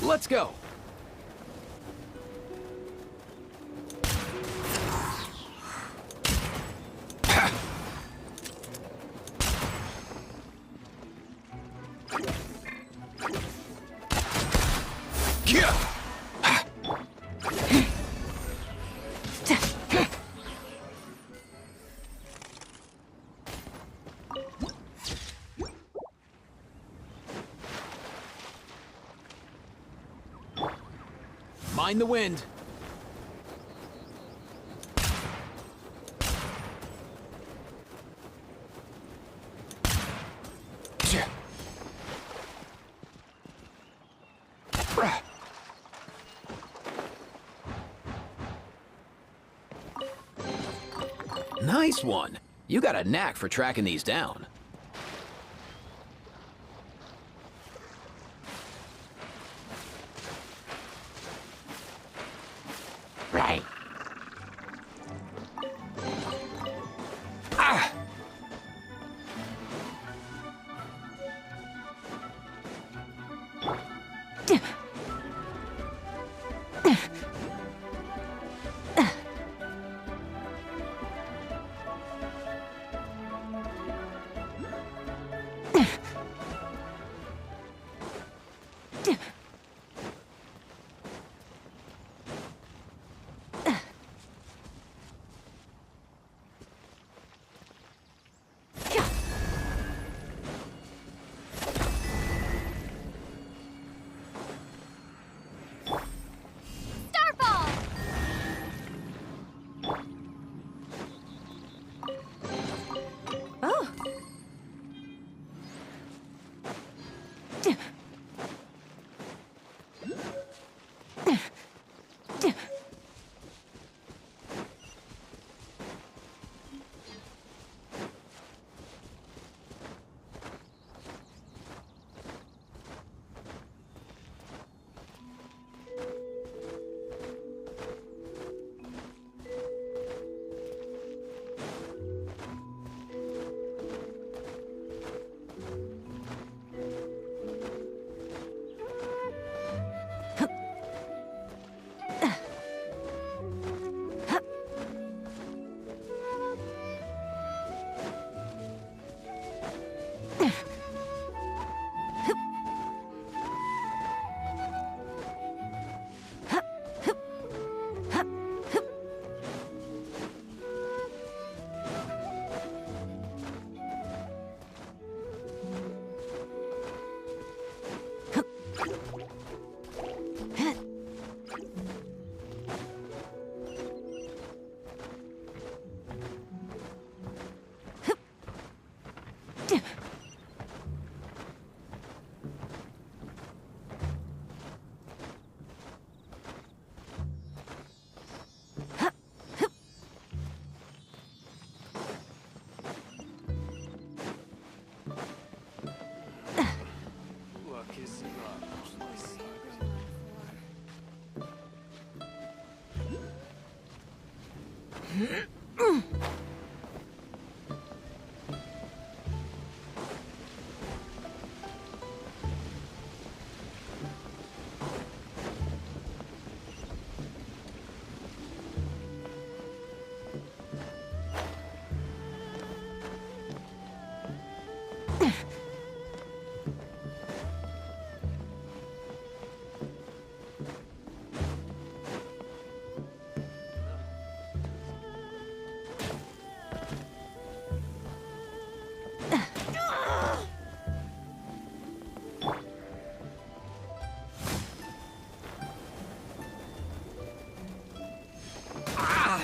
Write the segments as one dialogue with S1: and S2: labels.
S1: Let's go! Mind the wind. Nice one. You got a knack for tracking these down. Right. Ah!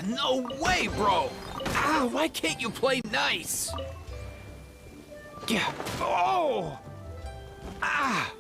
S1: No way, bro! Ah, why can't you play nice? Yeah. Oh! Ah!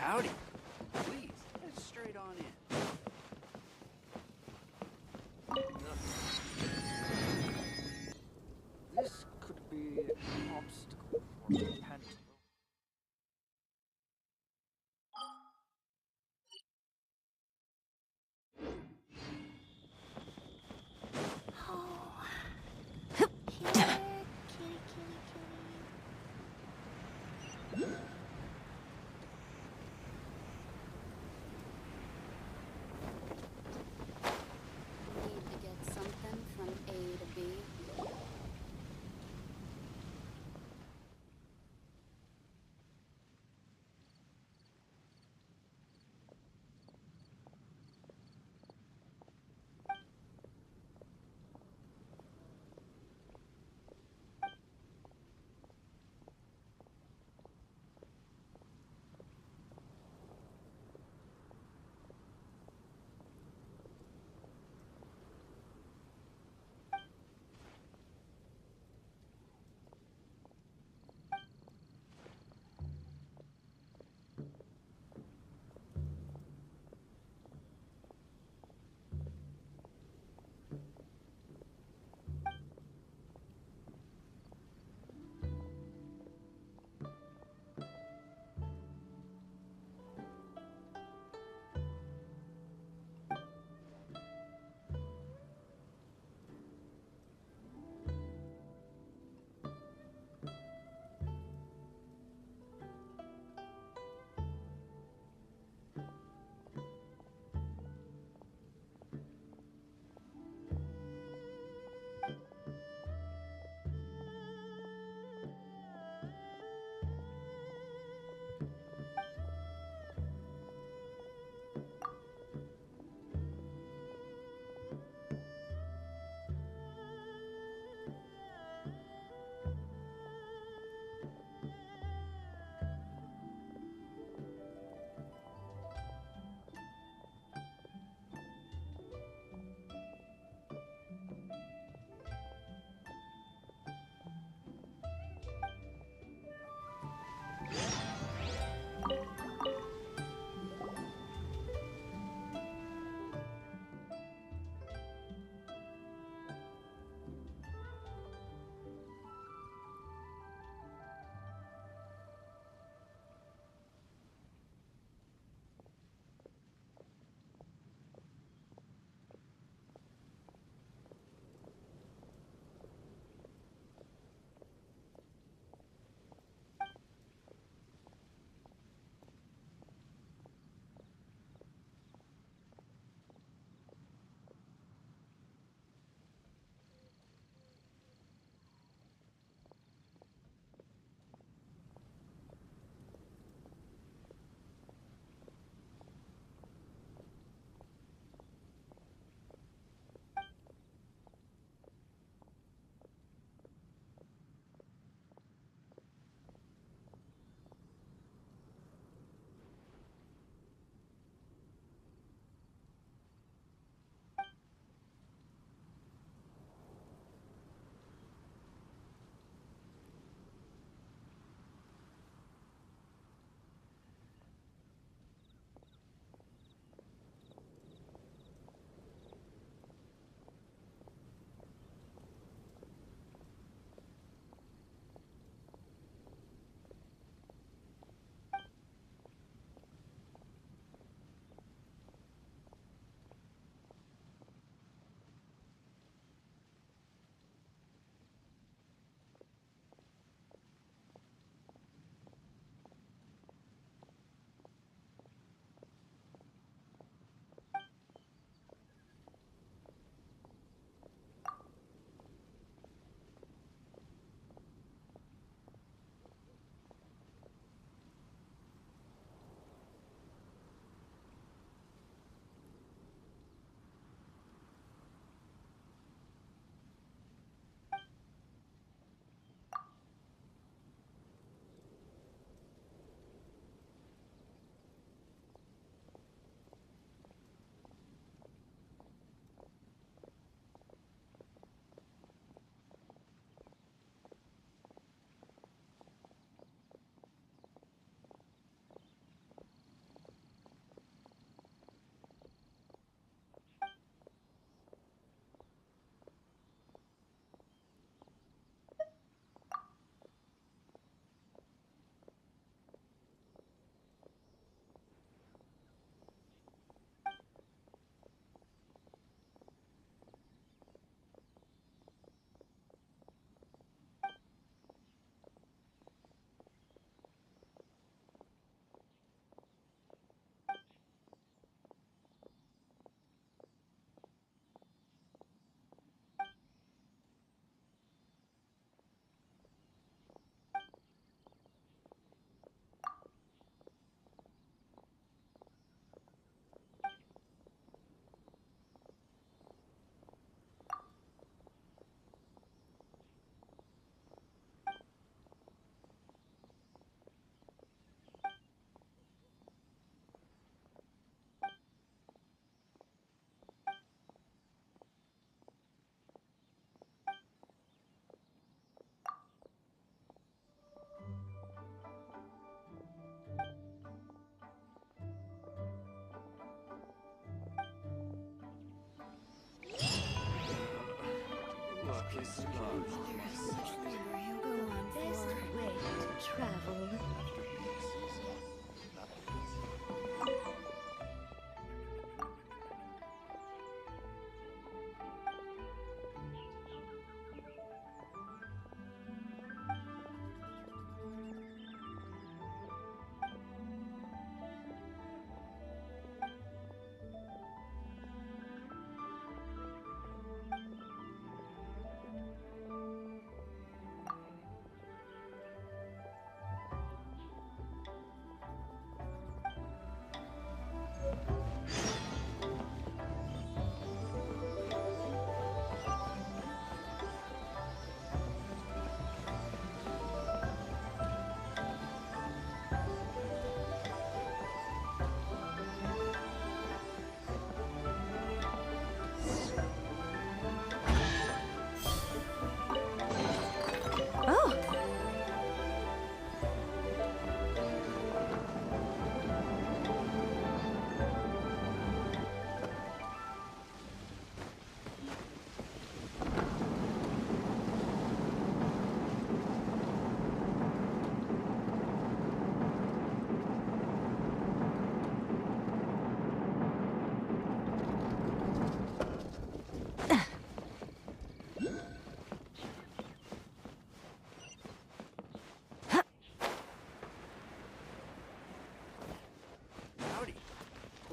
S2: Howdy. Please, head straight on in. This could be an obstacle for Japan to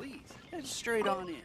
S2: please. Head straight on in.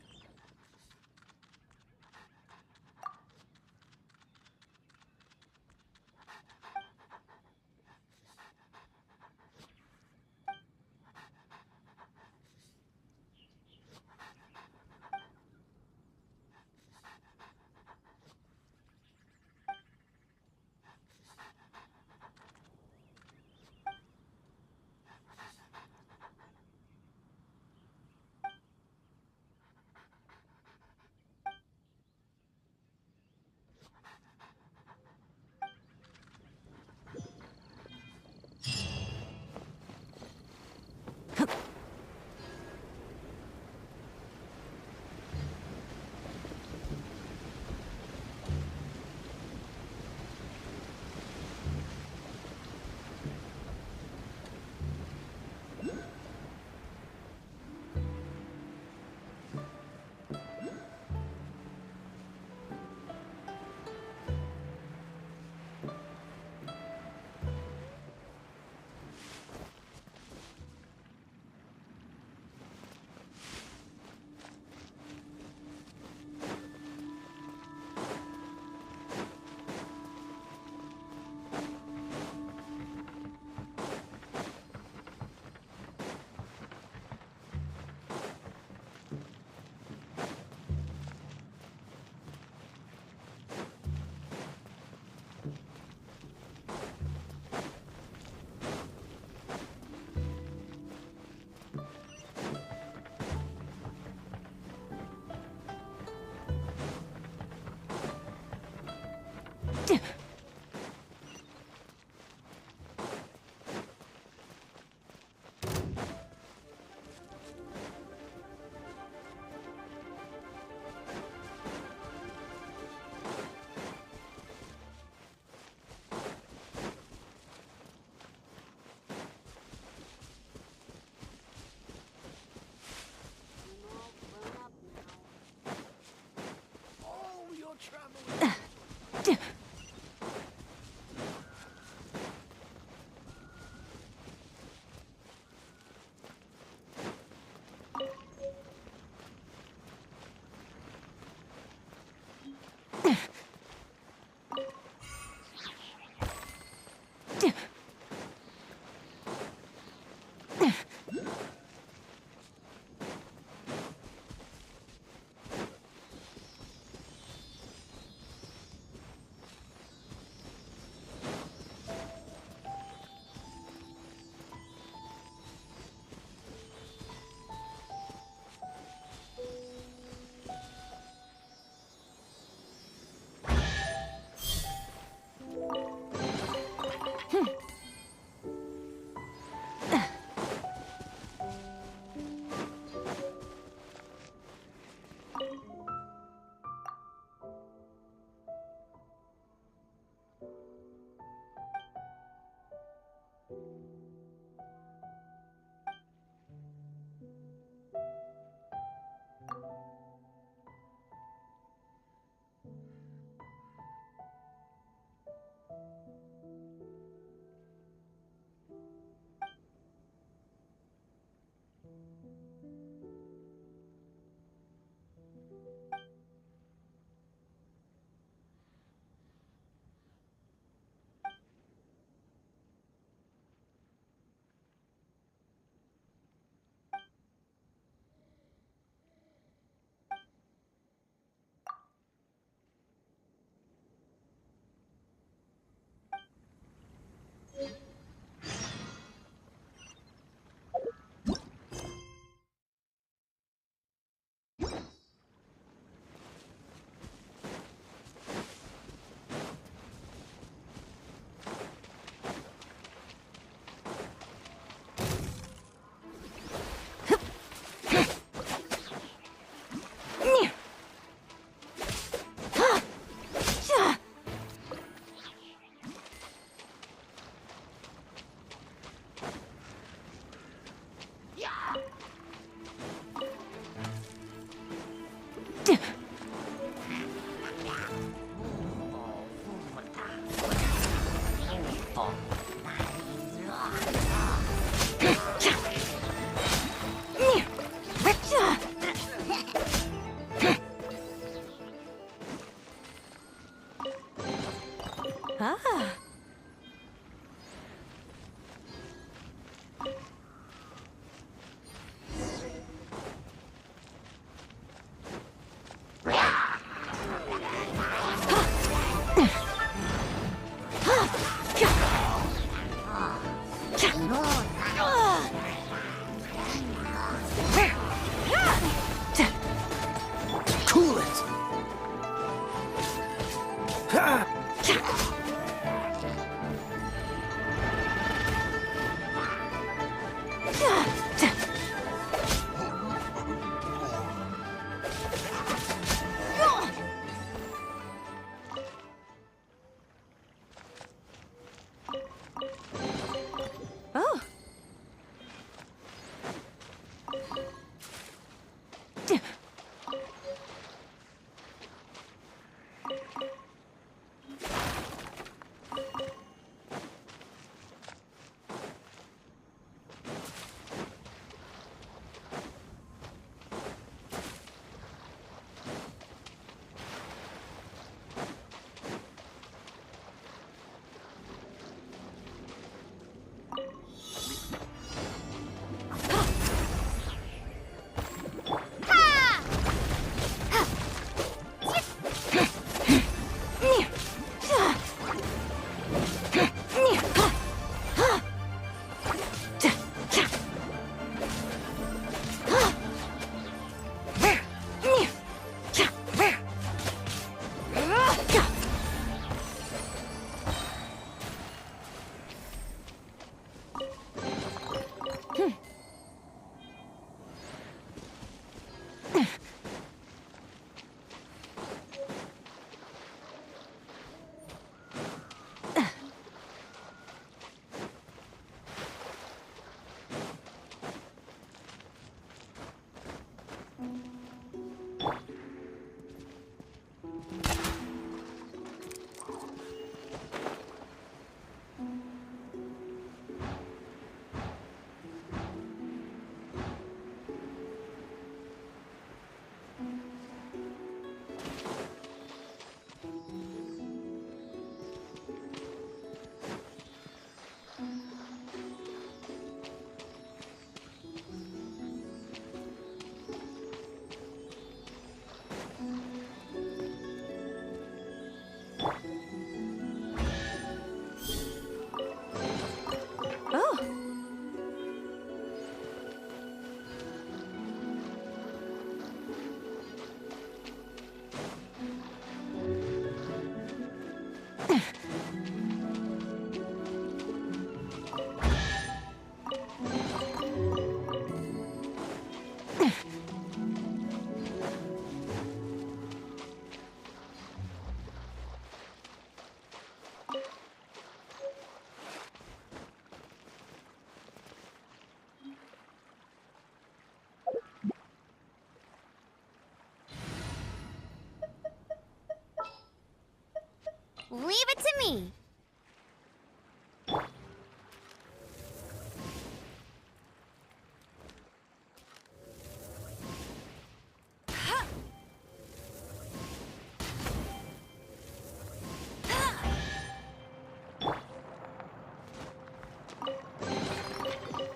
S3: Leave it to me.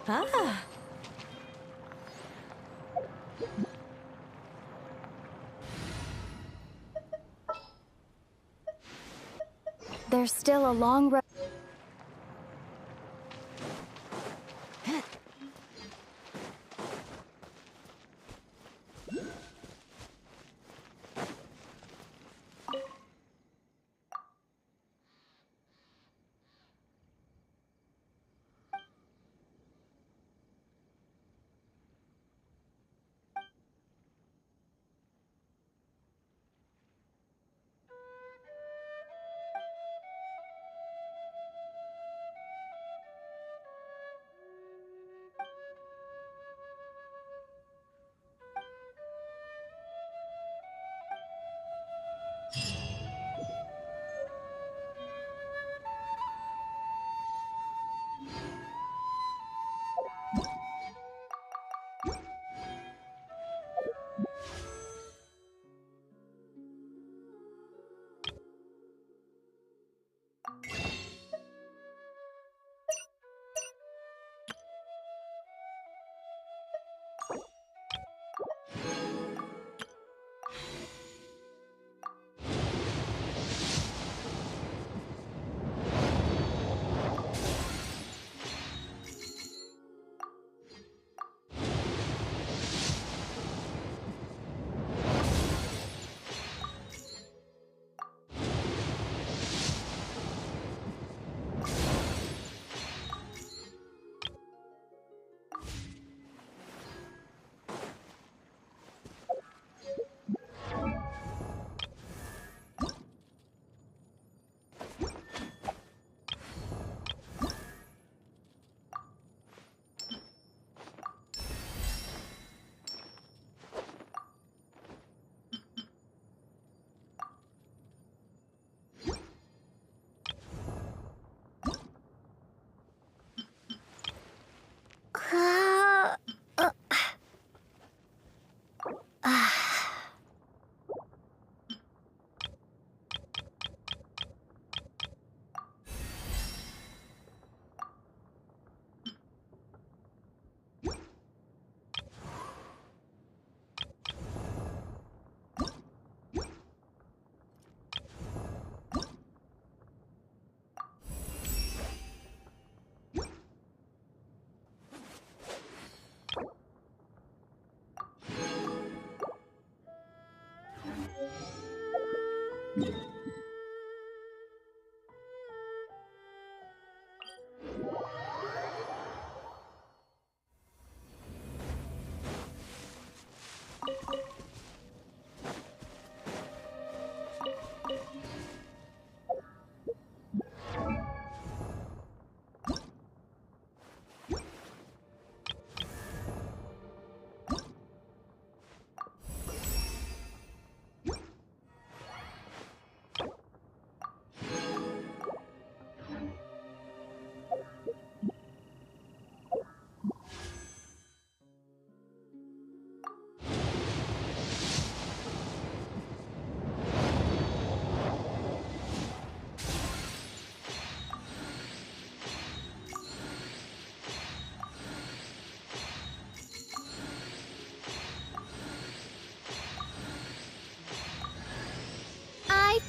S4: Ah.
S3: There's still a long road.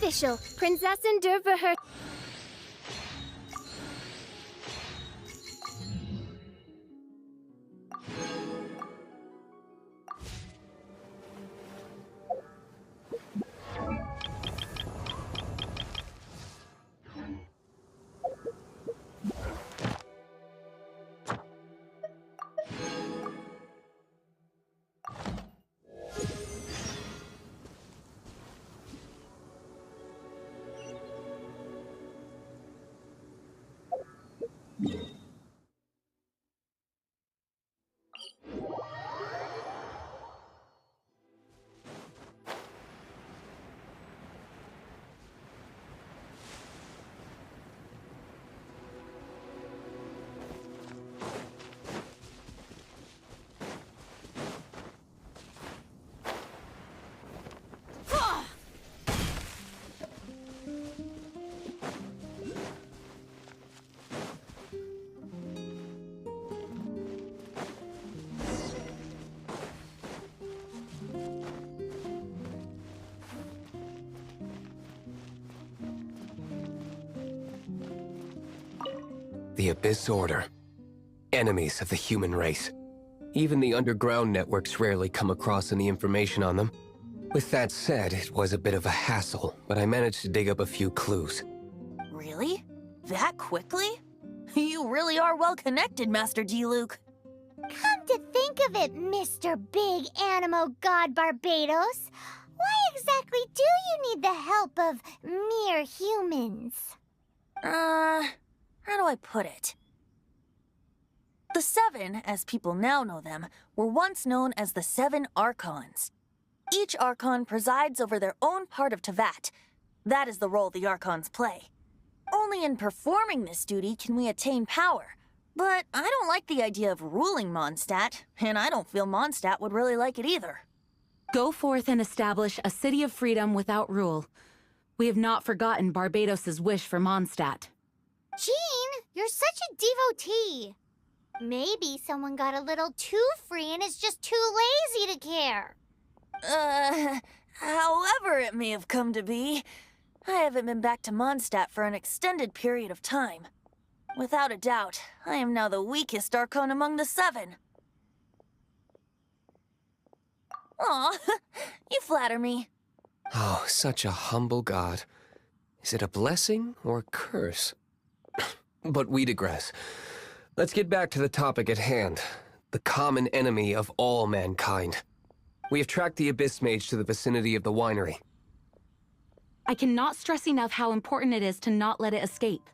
S3: Official, Prinzessin der Verhör.
S4: The Abyss Order. Enemies of the human race. Even the underground networks rarely come across any information on them. With that said, it was a bit of a hassle, but I managed to dig up a few clues.
S5: Really? That quickly? You really are well connected, Master D. Luke.
S3: Come to think of it, Mr. Big Animo God Barbados, why exactly do you need the help of mere humans?
S5: How do I put it? The Seven, as people now know them, were once known as the Seven Archons. Each Archon presides over their own part of Teyvat. That is the role the Archons play. Only in performing this duty can we attain power. But I don't like the idea of ruling Mondstad, and I don't feel Mondstad would really like it either.
S6: Go forth and establish a city of freedom without rule. We have not forgotten Barbados's wish for Mondstad.
S3: Jean, you're such a devotee. Maybe someone got a little too free and is just too lazy to care.
S5: However it may have come to be, I haven't been back to Mondstad for an extended period of time. Without a doubt, I am now the weakest Archon among the Seven. Aw, you flatter me.
S4: Oh, such a humble god. Is it a blessing or a curse? But we digress. Let's get back to the topic at hand. The common enemy of all mankind. We have tracked the Abyss Mage to the vicinity of the winery.
S6: I cannot stress enough how important it is to not let it escape.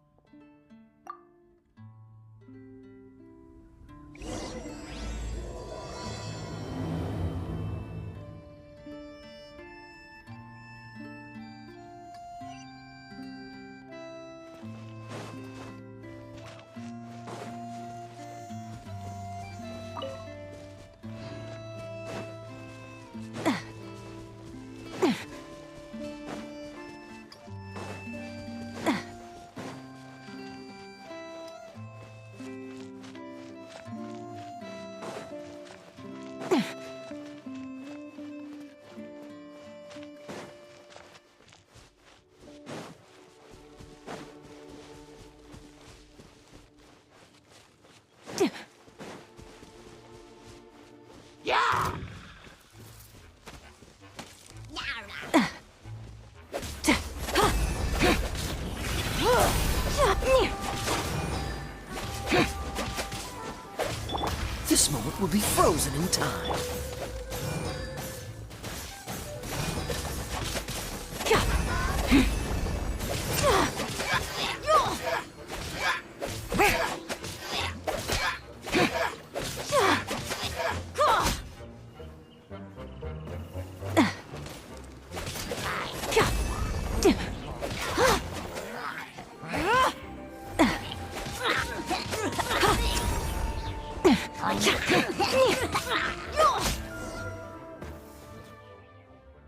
S7: This moment will be frozen in time.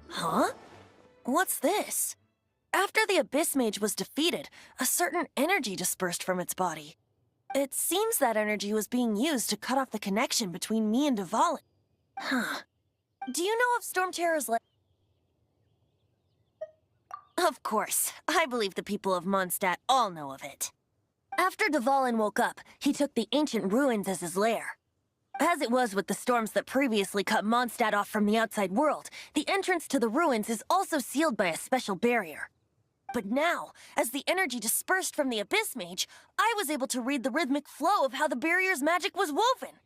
S5: Huh? What's this? After the Abyss Mage was defeated, a certain energy dispersed from its body. It seems that energy was being used to cut off the connection between me and Dvalin. Huh. Do you know of Storm Terror's Of course. I believe the people of Mondstad all know of it. After Dvalin woke up, he took the ancient ruins as his lair. As it was with the storms that previously cut Mondstad off from the outside world, the entrance to the ruins is also sealed by a special barrier. But now, as the energy dispersed from the Abyss Mage, I was able to read the rhythmic flow of how the barrier's magic was woven.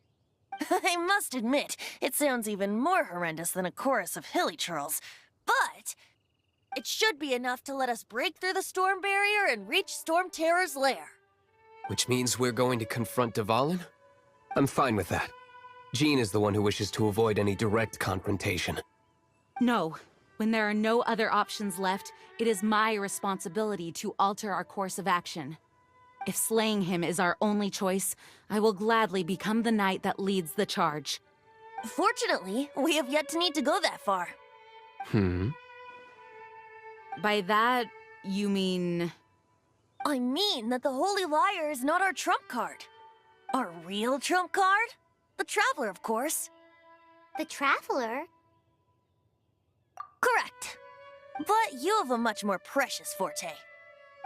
S5: I must admit, it sounds even more horrendous than a chorus of hilly churls, but it should be enough to let us break through the storm barrier and reach Storm Terror's lair.
S4: Which means we're going to confront Dvalin? I'm fine with that. Jean is the one who wishes to avoid any direct confrontation.
S6: No. When there are no other options left, it is my responsibility to alter our course of action. If slaying him is our only choice, I will gladly become the knight that leads the charge.
S5: Fortunately, we have yet to need to go that far.
S6: By that, you mean...
S5: I mean that the Holy Liar is not our trump card. Our real trump card? The Traveler, of course.
S3: The Traveler?
S5: Correct. But you have a much more precious forte.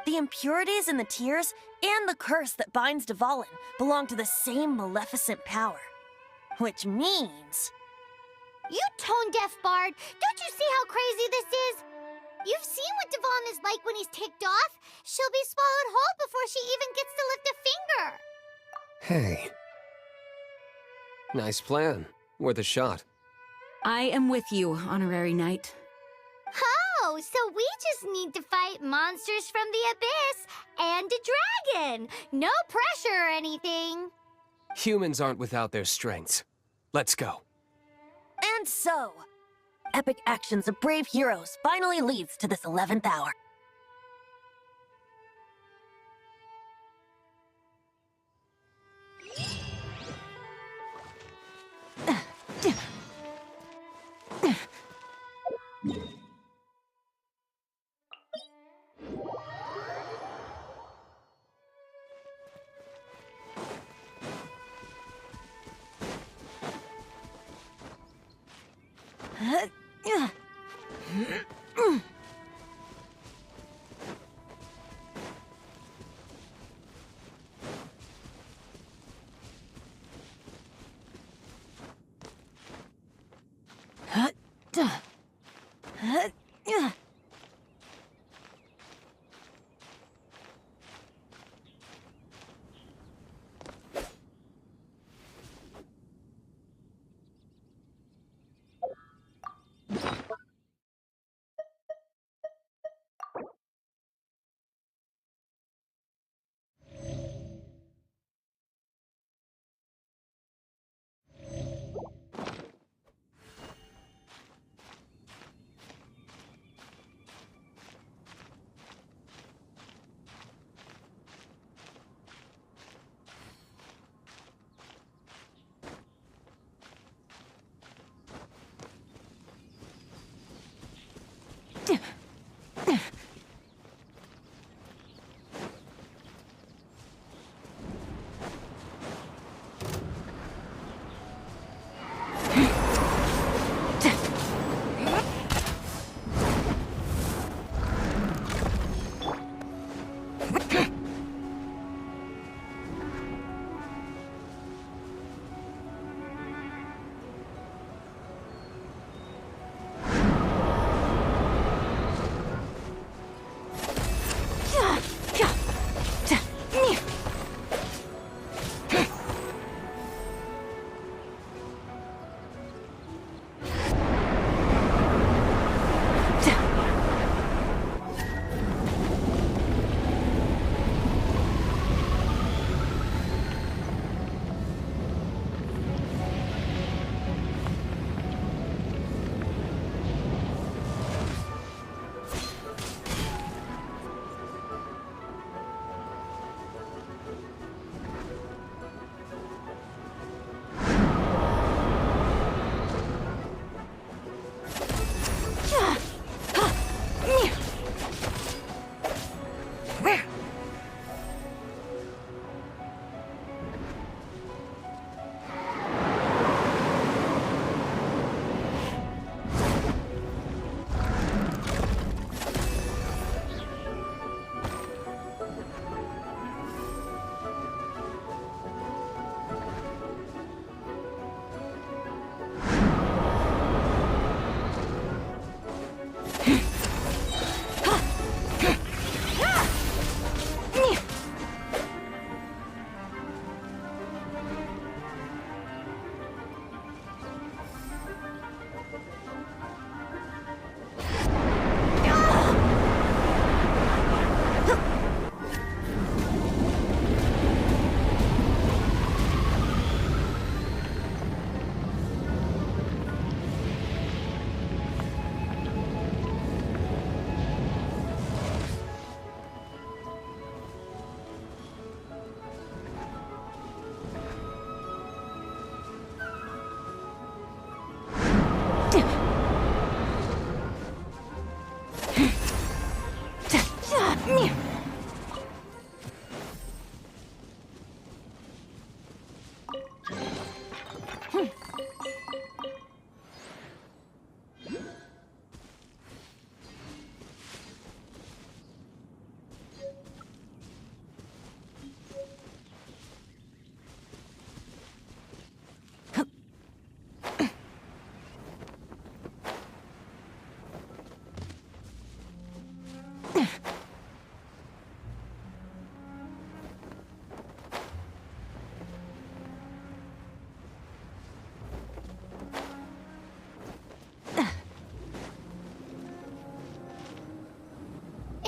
S5: The impurities in the tears and the curse that binds Dvalin belong to the same maleficent power. Which means...
S3: You tone-deaf bard! Don't you see how crazy this is? You've seen what Dvalin is like when he's ticked off. She'll be swallowed whole before she even gets to lift a finger.
S4: Hey. Nice plan. Worth a shot.
S6: I am with you, Honorary Knight.
S3: Oh, so we just need to fight monsters from the abyss and a dragon. No pressure or anything.
S4: Humans aren't without their strengths. Let's go.
S5: And so, epic actions of brave heroes finally leads to this 11th hour.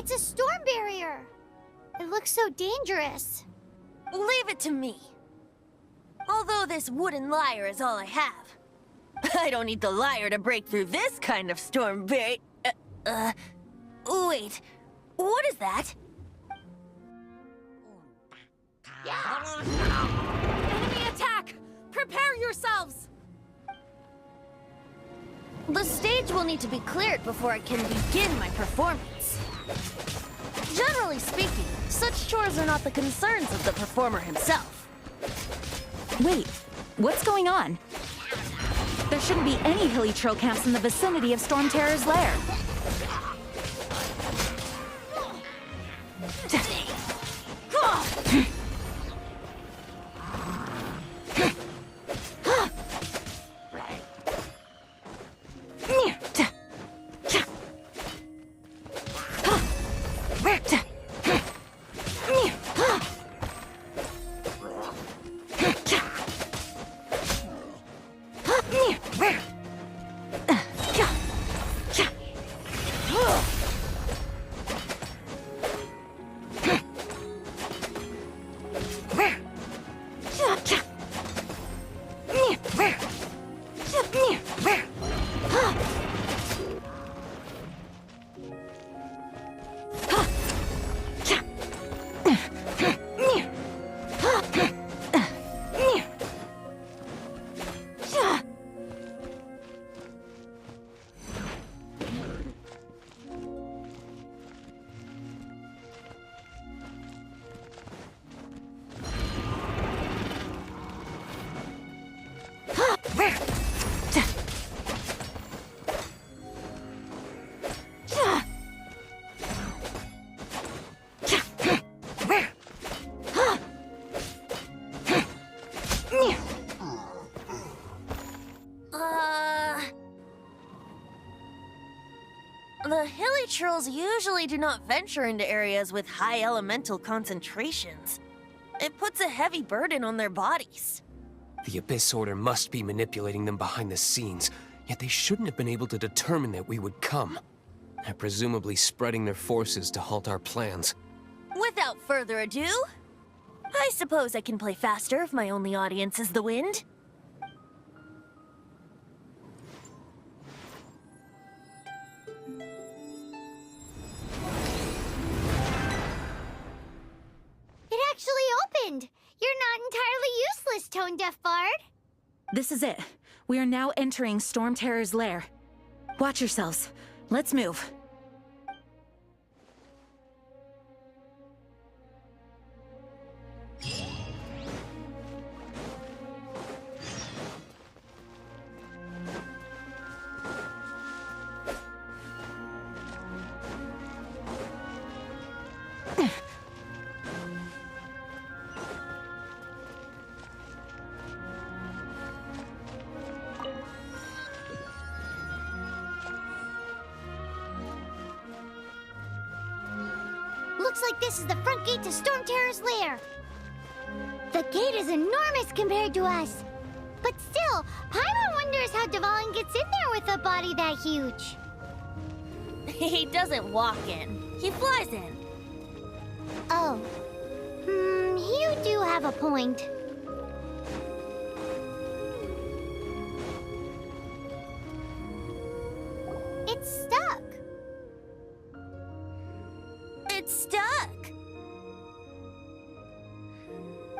S3: It's a storm barrier. It looks so dangerous.
S5: Leave it to me. Although this wooden lyre is all I have. I don't need the lyre to break through this kind of storm barrier. Wait. What is that?
S6: Enemy attack! Prepare yourselves!
S5: The stage will need to be cleared before I can begin my performance. Generally speaking, such chores are not the concerns of the performer himself.
S6: Wait, what's going on? There shouldn't be any hilly trail camps in the vicinity of Storm Terror's lair.
S5: The hilly trolls usually do not venture into areas with high elemental concentrations. It puts a heavy burden on their bodies.
S4: The Abyss Order must be manipulating them behind the scenes, yet they shouldn't have been able to determine that we would come. They're presumably spreading their forces to halt our plans.
S5: Without further ado, I suppose I can play faster if my only audience is the wind.
S3: It actually opened! You're not entirely useless, Tone Deaf Bard.
S6: This is it. We are now entering Storm Terror's lair. Watch yourselves. Let's move.
S3: Looks like this is the front gate to Storm Terror's lair. The gate is enormous compared to us. But still, Paimon wonders how Dvalin gets in there with a body that huge.
S5: He doesn't walk in. He flies in.
S3: Oh. You do have a point. It's stuck.
S5: It's stuck.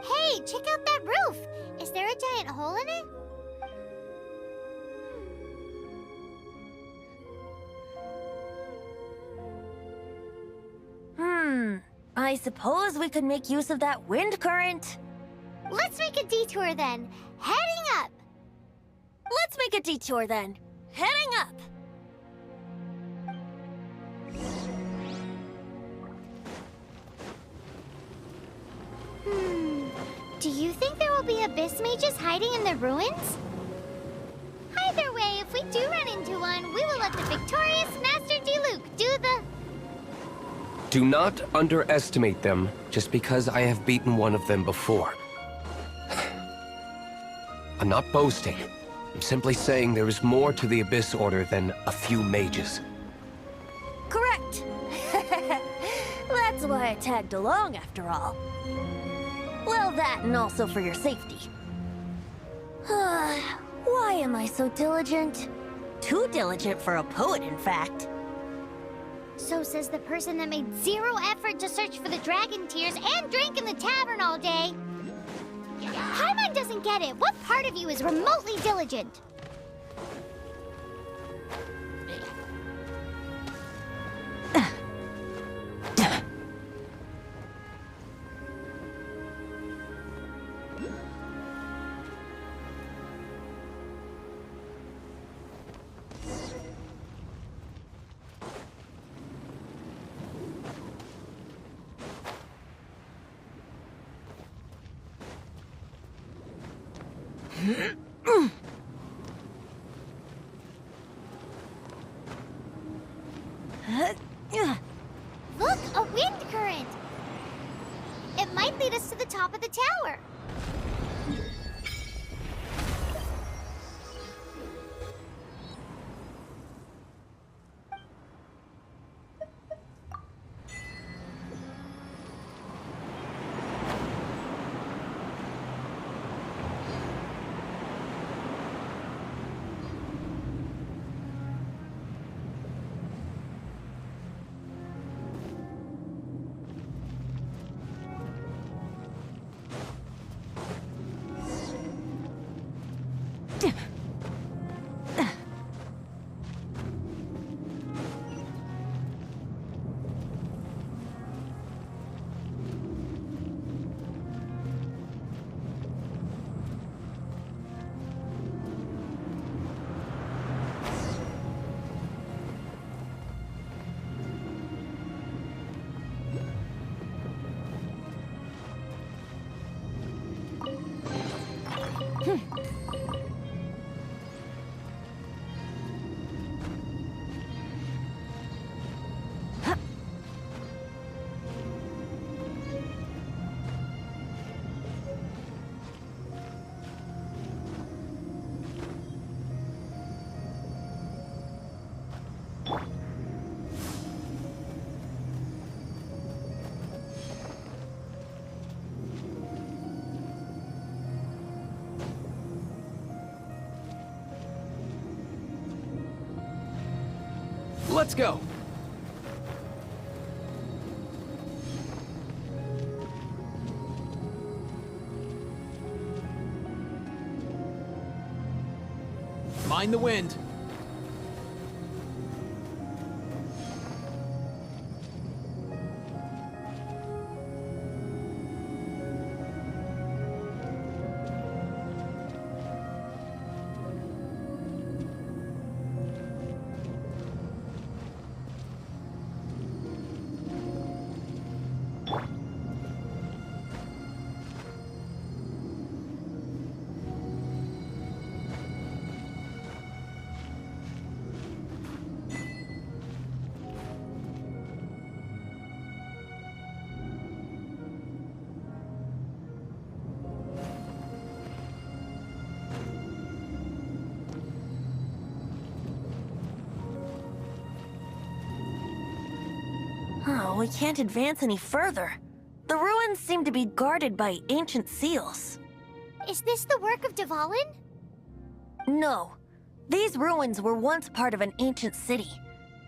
S3: Hey, check out that roof. Is there a giant hole in it?
S5: I suppose we could make use of that wind current.
S3: Let's make a detour then. Heading up.
S5: Let's make a detour then. Heading up.
S3: Do you think there will be abyss mages hiding in the ruins? Either way, if we do run into one, we will let the victorious Master Diluc do the...
S4: Do not underestimate them just because I have beaten one of them before. I'm not boasting. I'm simply saying there is more to the Abyss Order than a few mages.
S5: Correct. That's why I tagged along, after all. Well, that and also for your safety. Why am I so diligent? Too diligent for a poet, in fact.
S3: So says the person that made zero effort to search for the dragon tears and drink in the tavern all day. Paimon doesn't get it. What part of you is remotely diligent? Look, a wind current! It might lead us to the top of the tower.
S1: Let's go. Mind the wind.
S5: Oh, we can't advance any further. The ruins seem to be guarded by ancient seals.
S3: Is this the work of Dvalin?
S5: No. These ruins were once part of an ancient city.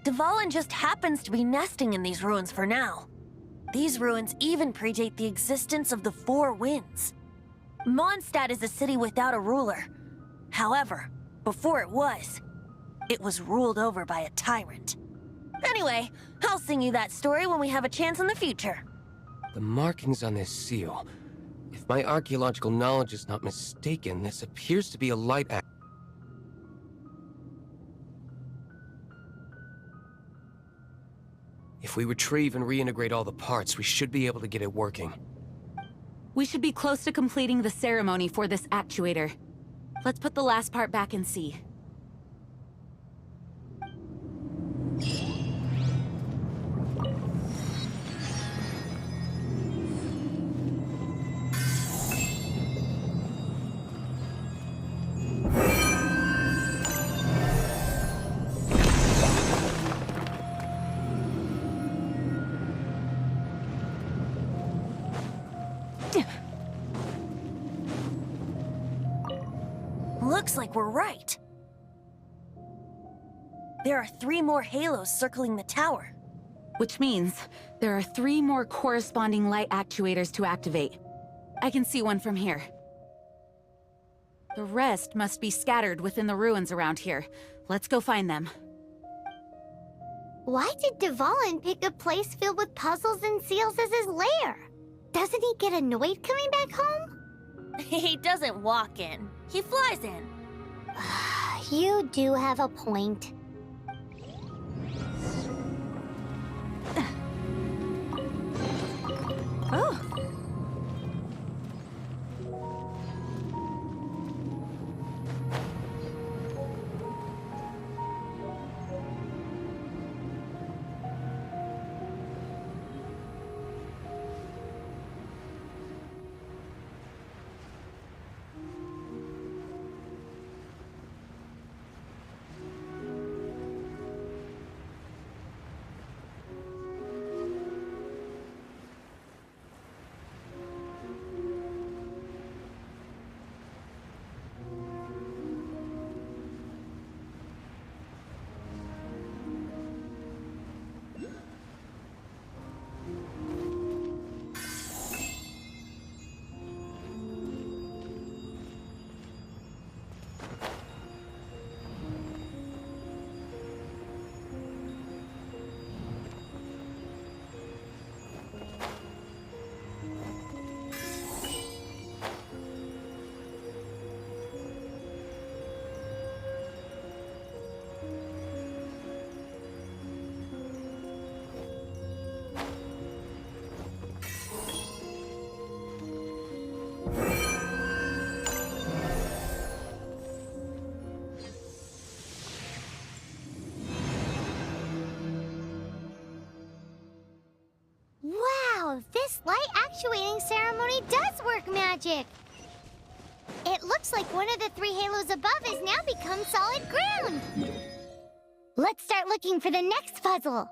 S5: Dvalin just happens to be nesting in these ruins for now. These ruins even predate the existence of the Four Winds. Mondstad is a city without a ruler. However, before it was ruled over by a tyrant. Anyway, I'll sing you that story when we have a chance in the future.
S4: The markings on this seal. If my archaeological knowledge is not mistaken, this appears to be a light act. If we retrieve and reintegrate all the parts, we should be able to get it working.
S6: We should be close to completing the ceremony for this actuator. Let's put the last part back and see.
S5: Looks like we're right. There are 3 more halos circling the tower.
S6: Which means there are 3 more corresponding light actuators to activate. I can see one from here. The rest must be scattered within the ruins around here. Let's go find them.
S3: Why did Dvalin pick a place filled with puzzles and seals as his lair? Doesn't he get annoyed coming back home?
S5: He doesn't walk in. He flies in.
S3: You do have a point.
S5: Oh.
S3: Wow, this light actuating ceremony does work magic! It looks like one of the 3 halos above has now become solid ground! Let's start looking for the next puzzle!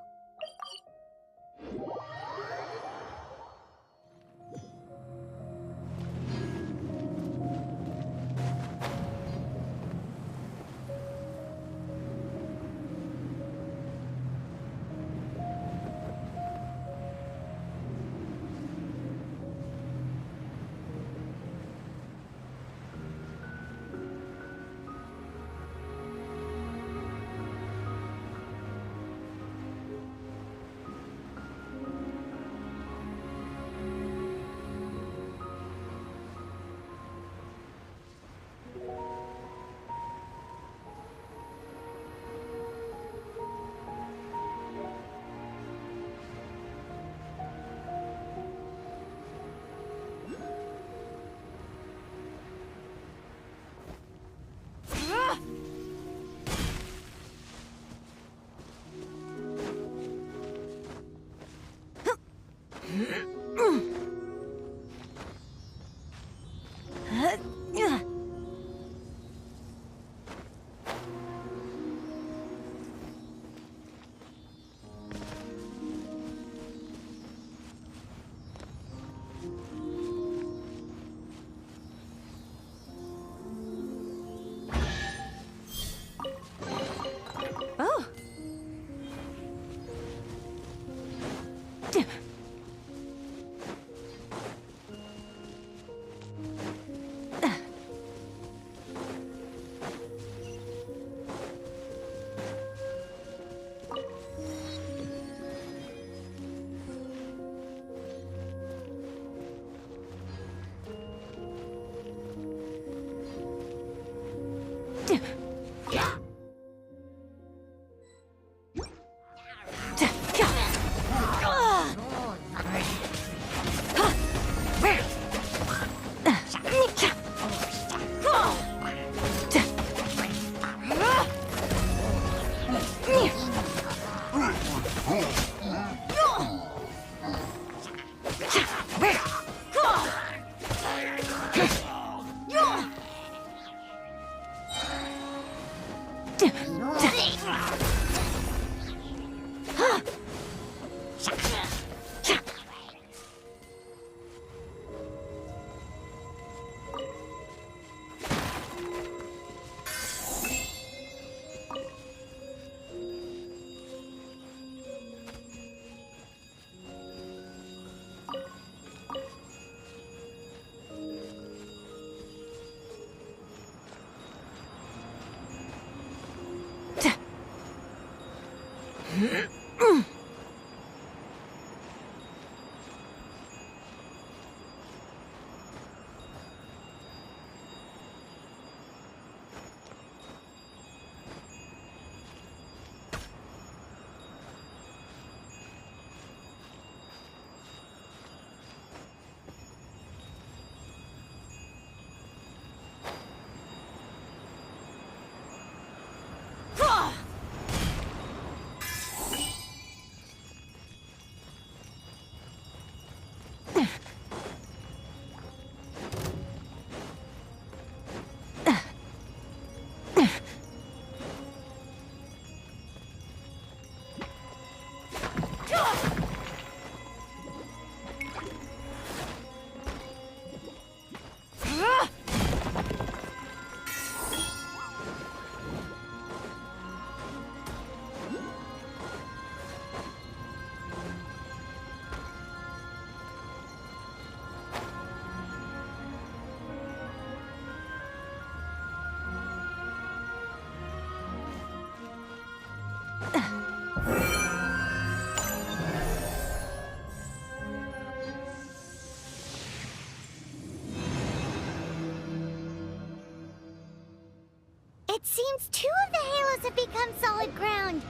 S3: It seems 2 of the halos have become solid ground.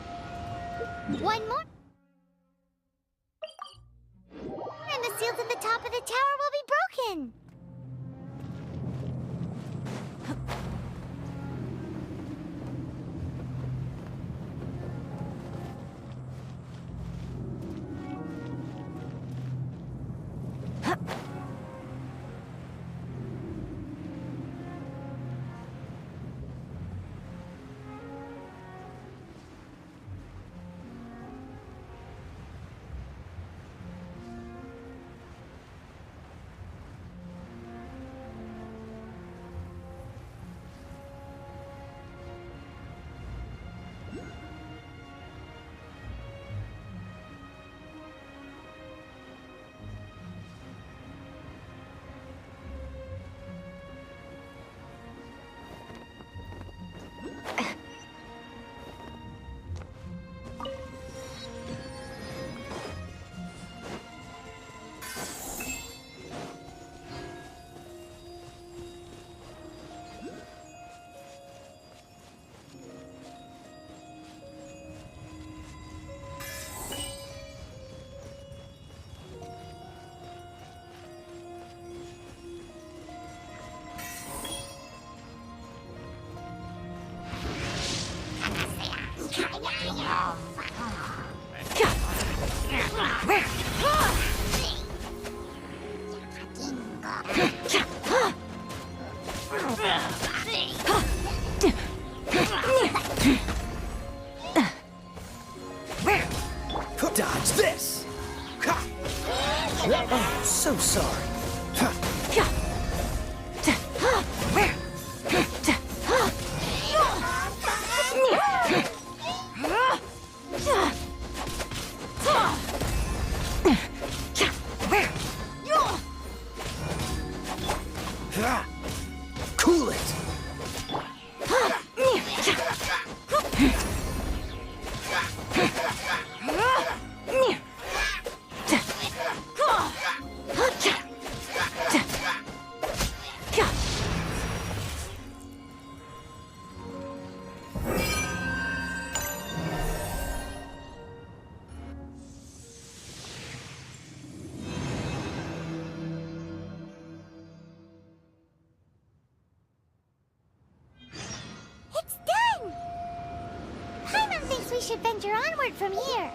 S3: One more. And the seals at the top of the tower will be broken.
S7: Dodge this! Oh, so sorry. Cool it!
S3: It's done! Paimon thinks we should venture onward from here.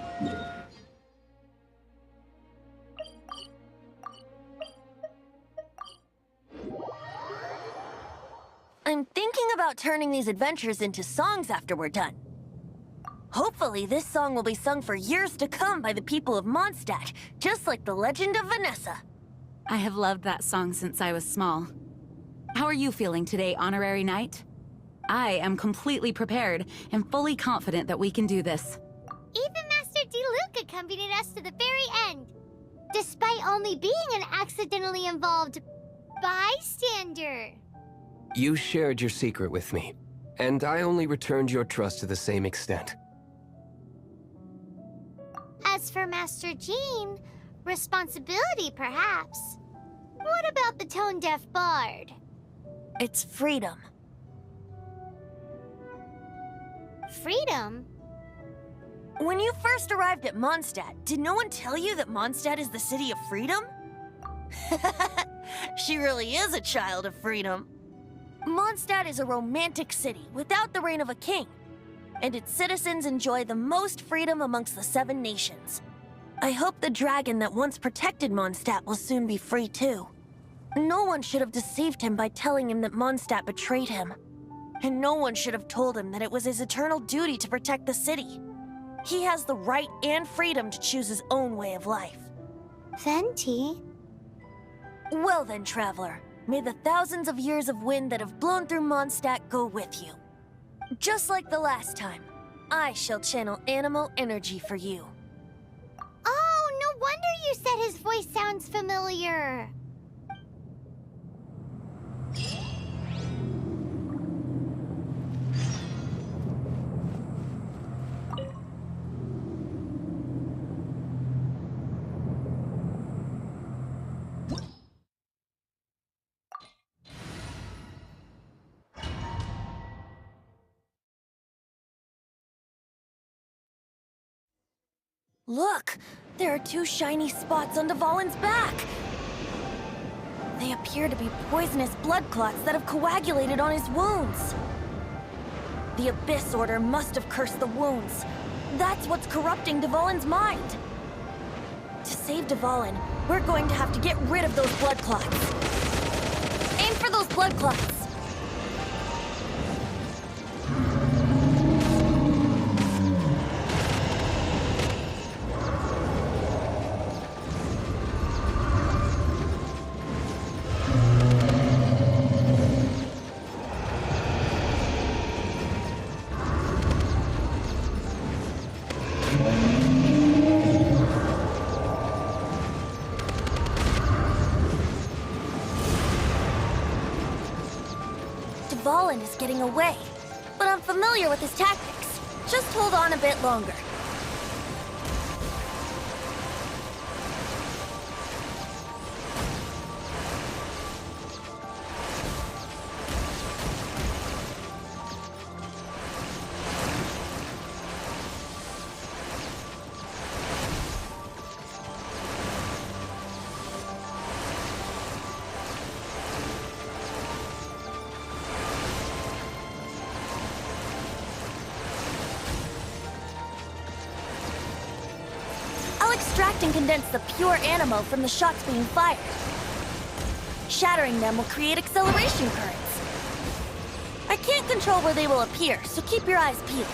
S5: I'm thinking about turning these adventures into songs after we're done. Hopefully, this song will be sung for years to come by the people of Mondstad, just like the legend of Vanessa.
S6: I have loved that song since I was small. How are you feeling today, Honorary Knight? I am completely prepared and fully confident that we can do this.
S3: Even Master D. accompanied us to the very end, despite only being an accidentally involved bystander.
S4: You shared your secret with me, and I only returned your trust to the same extent.
S3: As for Master Jean, responsibility perhaps. What about the tone-deaf bard?
S5: It's freedom.
S3: Freedom?
S5: When you first arrived at Mondstad, did no one tell you that Mondstad is the city of freedom? She really is a child of freedom. Mondstad is a romantic city without the reign of a king, and its citizens enjoy the most freedom amongst the 7 nations. I hope the dragon that once protected Mondstad will soon be free too. No one should have deceived him by telling him that Mondstad betrayed him. And no one should have told him that it was his eternal duty to protect the city. He has the right and freedom to choose his own way of life.
S3: Venti?
S5: Well then, traveler, may the thousands of years of wind that have blown through Mondstad go with you. Just like the last time, I shall channel animal energy for you.
S3: Oh, no wonder you said his voice sounds familiar.
S5: Look! There are 2 shiny spots on Dvalin's back! They appear to be poisonous blood clots that have coagulated on his wounds. The Abyss Order must have cursed the wounds. That's what's corrupting Dvalin's mind. To save Dvalin, we're going to have to get rid of those blood clots. Aim for those blood clots! Dvalin is getting away, but I'm familiar with his tactics. Just hold on a bit longer. I'll extract and condense the pure animo from the shots being fired. Shattering them will create acceleration currents. I can't control where they will appear, so keep your eyes peeled.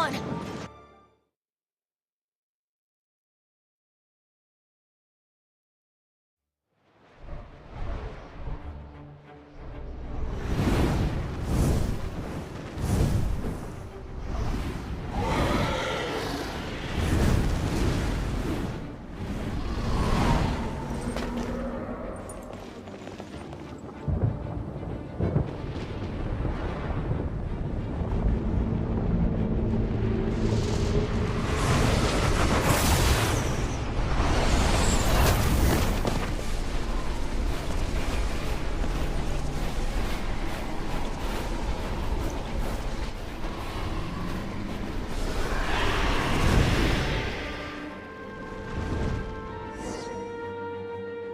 S5: on!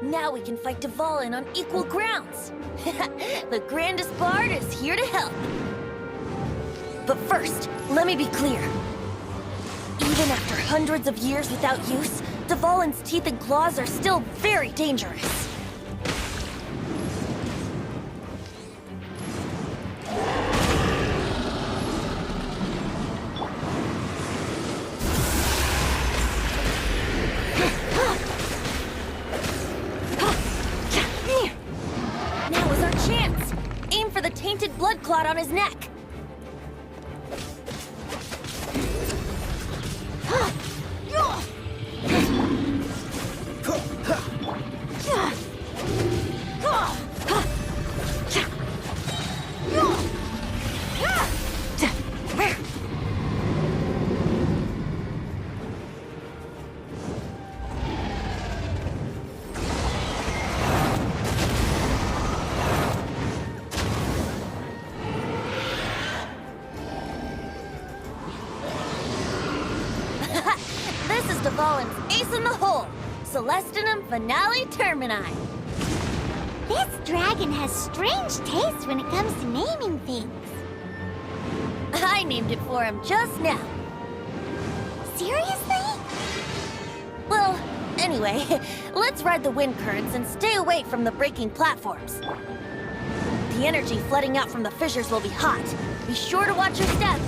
S5: Now we can fight Dvalin on equal grounds. The grandest bard is here to help. But first, let me be clear. Even after hundreds of years without use, Dvalin's teeth and claws are still very dangerous. Tainted blood clot on his neck. Dvalin's ace in the hole, Celestinum Finale Termini.
S3: This dragon has strange taste when it comes to naming things.
S5: I named it for him just now.
S3: Seriously?
S5: Well, anyway, let's ride the wind currents and stay away from the breaking platforms. The energy flooding out from the fissures will be hot. Be sure to watch your step.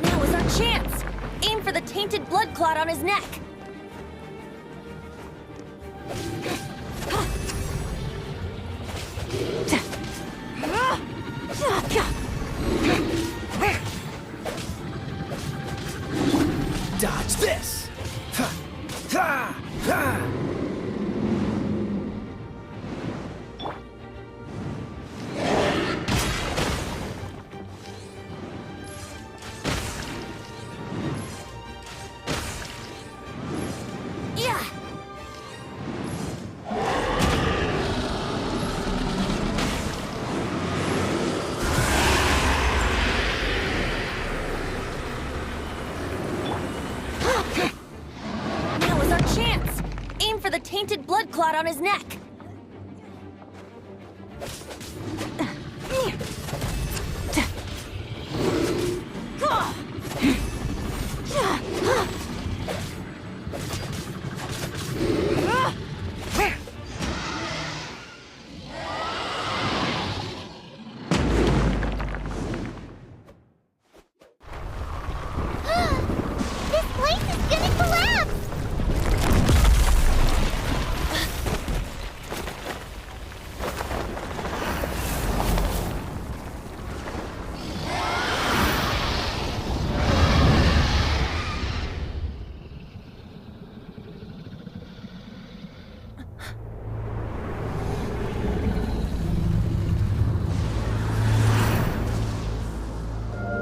S5: Now is our chance. Aim for the tainted blood clot on his neck.
S7: Dodge this! Ha! Ha! Ha!
S5: Yeah! Now is our chance. Aim for the tainted blood clot on his neck.
S3: This place is gonna collapse!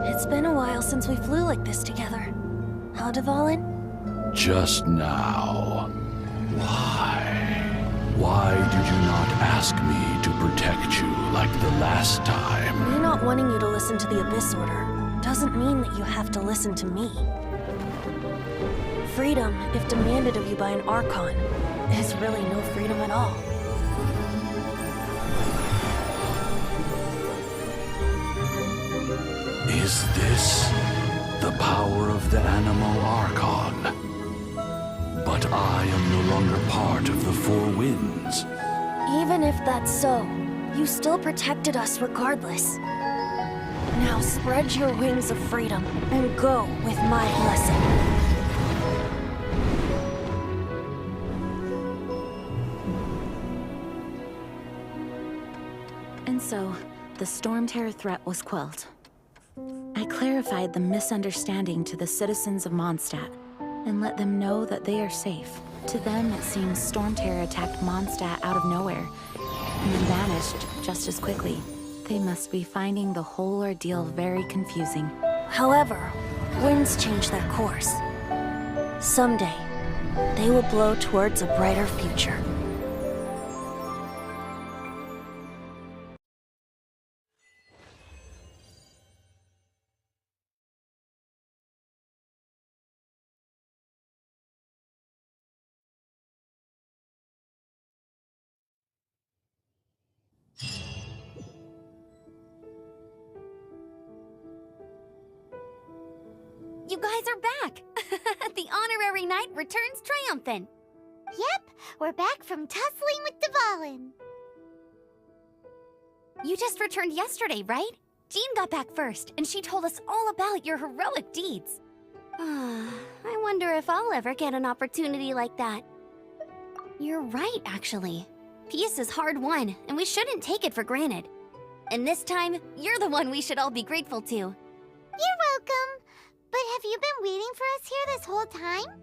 S5: It's been a while since we flew like this together. Huh, Dvalin?
S8: Just now. Why? Why did you not ask me to protect you like the last time?
S5: Me not wanting you to listen to the Abyss Order doesn't mean that you have to listen to me. Freedom, if demanded of you by an Archon, is really no freedom at all.
S8: Is this the power of the Animo Archon. But I am no longer part of the Four Winds.
S5: Even if that's so, you still protected us regardless. Now spread your wings of freedom and go with my blessing.
S6: And so, the Storm Terror threat was quelled. I clarified the misunderstanding to the citizens of Mondstad, and let them know that they are safe. To them, it seems Storm Terror attacked Mondstad out of nowhere, and then vanished just as quickly. They must be finding the whole ordeal very confusing.
S5: However, winds change their course. Someday, they will blow towards a brighter future.
S3: You guys are back! The honorary knight returns triumphant. Yep, we're back from tussling with Dvalin. You just returned yesterday, right? Jean got back first, and she told us all about your heroic deeds. I wonder if I'll ever get an opportunity like that. You're right, actually. Peace is hard won, and we shouldn't take it for granted. And this time, you're the one we should all be grateful to. You're welcome. But have you been waiting for us here this whole time?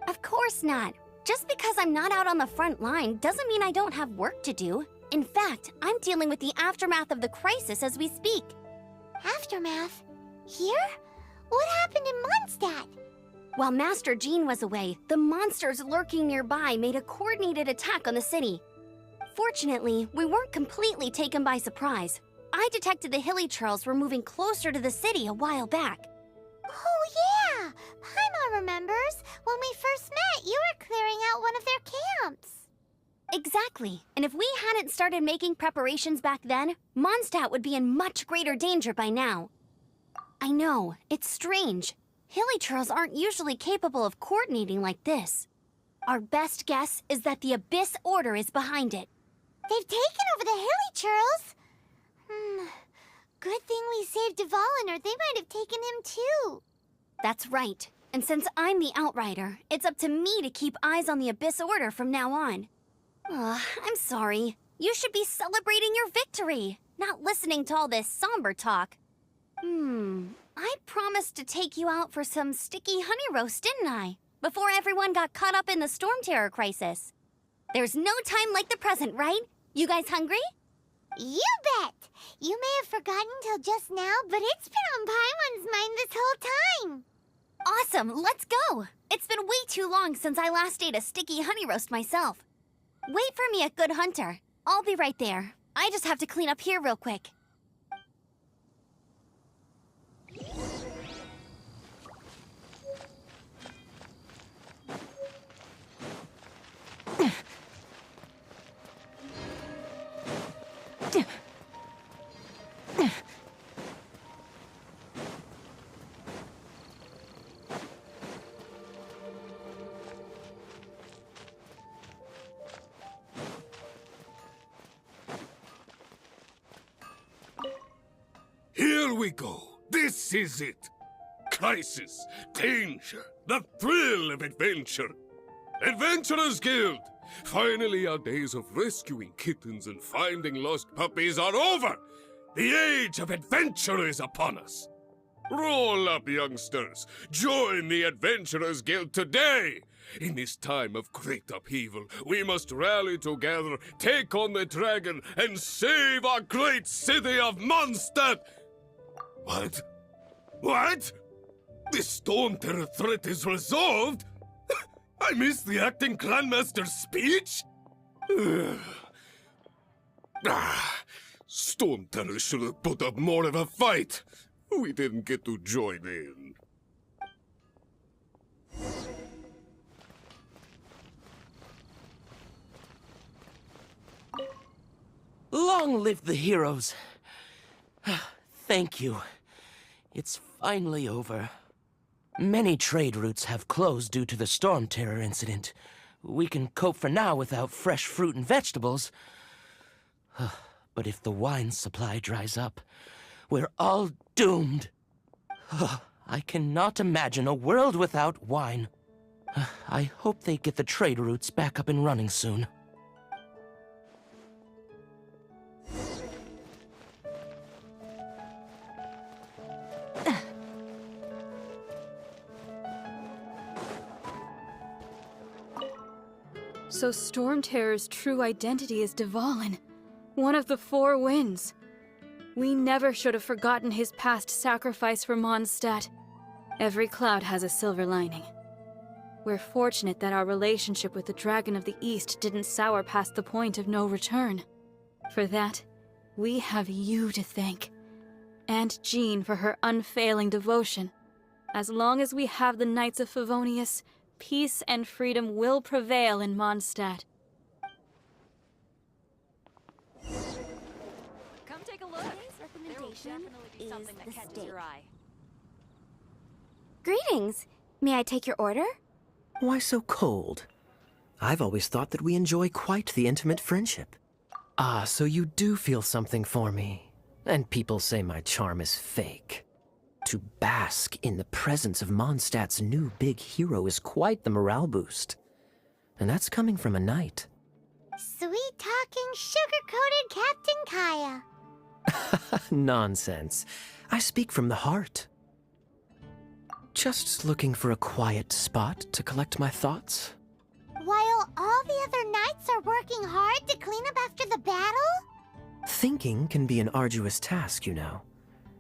S3: Of course not. Just because I'm not out on the front line doesn't mean I don't have work to do. In fact, I'm dealing with the aftermath of the crisis as we speak. Aftermath? Here? What happened in Mondstad? While Master Jean was away, the monsters lurking nearby made a coordinated attack on the city. Fortunately, we weren't completely taken by surprise. I detected the Hilly Churls were moving closer to the city a while back. Oh yeah! Paimon remembers. When we first met, you were clearing out one of their camps. Exactly. And if we hadn't started making preparations back then, Mondstad would be in much greater danger by now. I know, it's strange. Hilly Churls aren't usually capable of coordinating like this. Our best guess is that the Abyss Order is behind it. They've taken over the Hilly Churls? Good thing we saved Dvalin, or they might have taken him too. That's right. And since I'm the Outrider, it's up to me to keep eyes on the Abyss Order from now on. I'm sorry. You should be celebrating your victory, not listening to all this somber talk. I promised to take you out for some sticky honey roast, didn't I? Before everyone got caught up in the Storm Terror crisis. There's no time like the present, right? You guys hungry? You bet! You may have forgotten till just now, but it's been on Paimon's mind this whole time. Awesome, let's go! It's been way too long since I last ate a sticky honey roast myself. Wait for me at Good Hunter. I'll be right there. I just have to clean up here real quick.
S9: Here we go. This is it. Crisis, danger, the thrill of adventure. Adventurers Guild! Finally, our days of rescuing kittens and finding lost puppies are over! The age of adventure is upon us! Roll up, youngsters! Join the Adventurers Guild today! In this time of great upheaval, we must rally together, take on the dragon, and save our great city of Mondstad! What? What? The Storm Terror threat is resolved? I missed the acting clanmaster's speech? Storm Terror should have put up more of a fight. We didn't get to join in.
S10: Long live the heroes. Thank you. It's finally over. Many trade routes have closed due to the storm terror incident. We can cope for now without fresh fruit and vegetables. But if the wine supply dries up, we're all doomed. I cannot imagine a world without wine. I hope they get the trade routes back up and running soon.
S11: So Storm Terror's true identity is Dvalin, one of the Four Winds. We never should have forgotten his past sacrifice for Mondstad. Every cloud has a silver lining. We're fortunate that our relationship with the Dragon of the East didn't sour past the point of no return. For that, we have you to thank. And Jean for her unfailing devotion. As long as we have the Knights of Favonius, peace and freedom will prevail in Mondstad.
S6: Come take a look. There will definitely be something that catches your eye.
S3: Greetings. May I take your order?
S12: Why so cold? I've always thought that we enjoy quite the intimate friendship. Ah, so you do feel something for me. And people say my charm is fake. To bask in the presence of Mondstad's new big hero is quite the morale boost. And that's coming from a knight.
S3: Sweet-talking, sugar-coated Captain Kaya.
S12: Nonsense. I speak from the heart. Just looking for a quiet spot to collect my thoughts.
S3: While all the other knights are working hard to clean up after the battle?
S12: Thinking can be an arduous task, you know.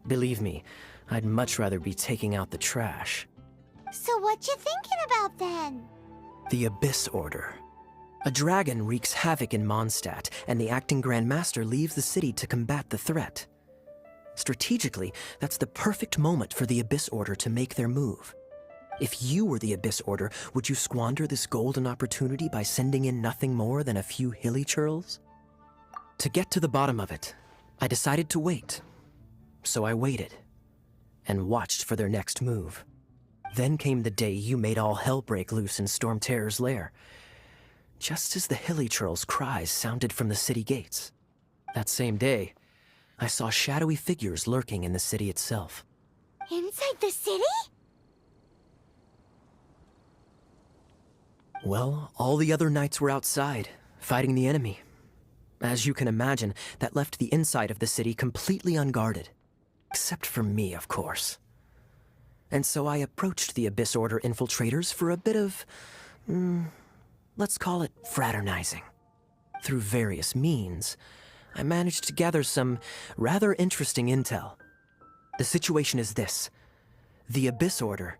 S12: Believe me, I'd much rather be taking out the trash.
S3: So what you thinking about then?
S12: The Abyss Order. A dragon wreaks havoc in Mondstad, and the acting Grand Master leaves the city to combat the threat. Strategically, that's the perfect moment for the Abyss Order to make their move. If you were the Abyss Order, would you squander this golden opportunity by sending in nothing more than a few hilly churls? To get to the bottom of it, I decided to wait. So I waited, and watched for their next move. Then came the day you made all hell break loose in Storm Terror's lair, just as the hilly churl's cries sounded from the city gates. That same day, I saw shadowy figures lurking in the city itself.
S3: Inside the city?
S12: Well, all the other knights were outside, fighting the enemy. As you can imagine, that left the inside of the city completely unguarded. Except for me, of course. And so I approached the Abyss Order infiltrators for a bit of, let's call it fraternizing. Through various means, I managed to gather some rather interesting intel. The situation is this. The Abyss Order,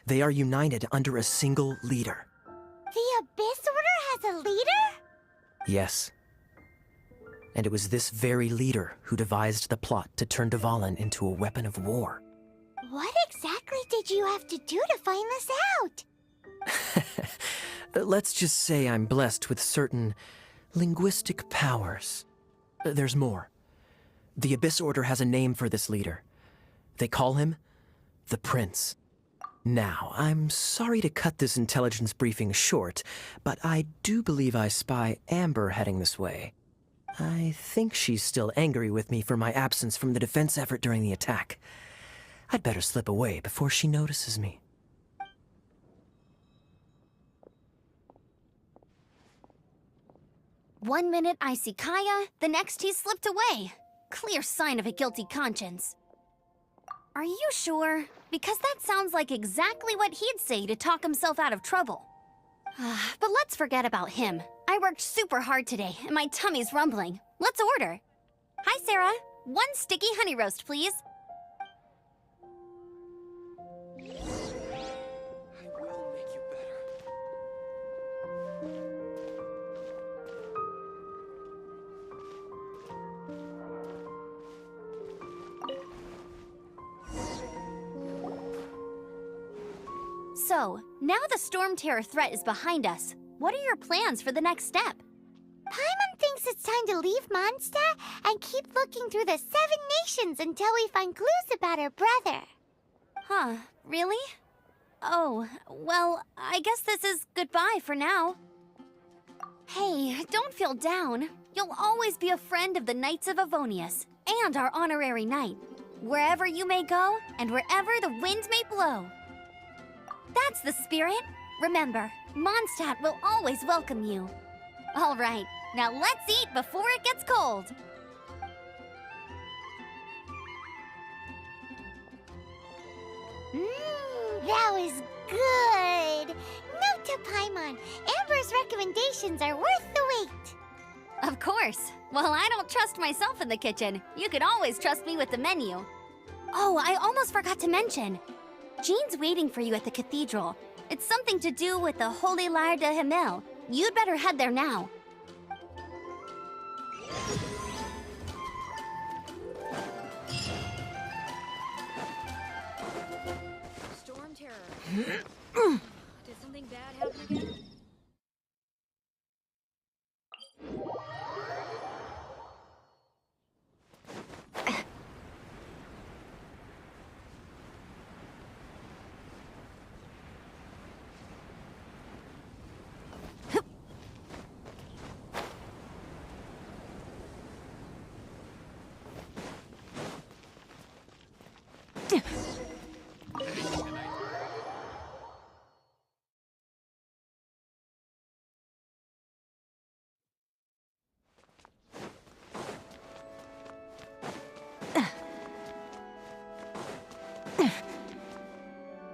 S12: they are united under a single leader.
S3: The Abyss Order has a leader?
S12: Yes. And it was this very leader who devised the plot to turn Dvalin into a weapon of war.
S3: What exactly did you have to do to find this out?
S12: Let's just say I'm blessed with certain linguistic powers. There's more. The Abyss Order has a name for this leader. They call him the Prince. Now, I'm sorry to cut this intelligence briefing short, but I do believe I spy Amber heading this way. I think she's still angry with me for my absence from the defense effort during the attack. I'd better slip away before she notices me.
S3: One minute I see Kaya, the next he slipped away. Clear sign of a guilty conscience. Are you sure? Because that sounds like exactly what he'd say to talk himself out of trouble. But let's forget about him. I worked super hard today, and my tummy's rumbling. Let's order. Hi, Sarah. 1 sticky honey roast, please.
S10: I will make you better.
S3: So, now the Storm Terror threat is behind us. What are your plans for the next step? Paimon thinks it's time to leave Mondstad and keep looking through the 7 nations until we find clues about her brother. Huh, really? Oh, well, I guess this is goodbye for now. Hey, don't feel down. You'll always be a friend of the Knights of Avonius, and our honorary knight. Wherever you may go, and wherever the wind may blow. That's the spirit. Remember, Mondstad will always welcome you. All right, now let's eat before it gets cold. That was good. Note to Paimon, Amber's recommendations are worth the wait. Of course. Well, I don't trust myself in the kitchen. You can always trust me with the menu. Oh, I almost forgot to mention. Jean's waiting for you at the cathedral. It's something to do with the Holy Lyre de Himmel. You'd better head there now.
S11: Storm terror. Did something bad happen again?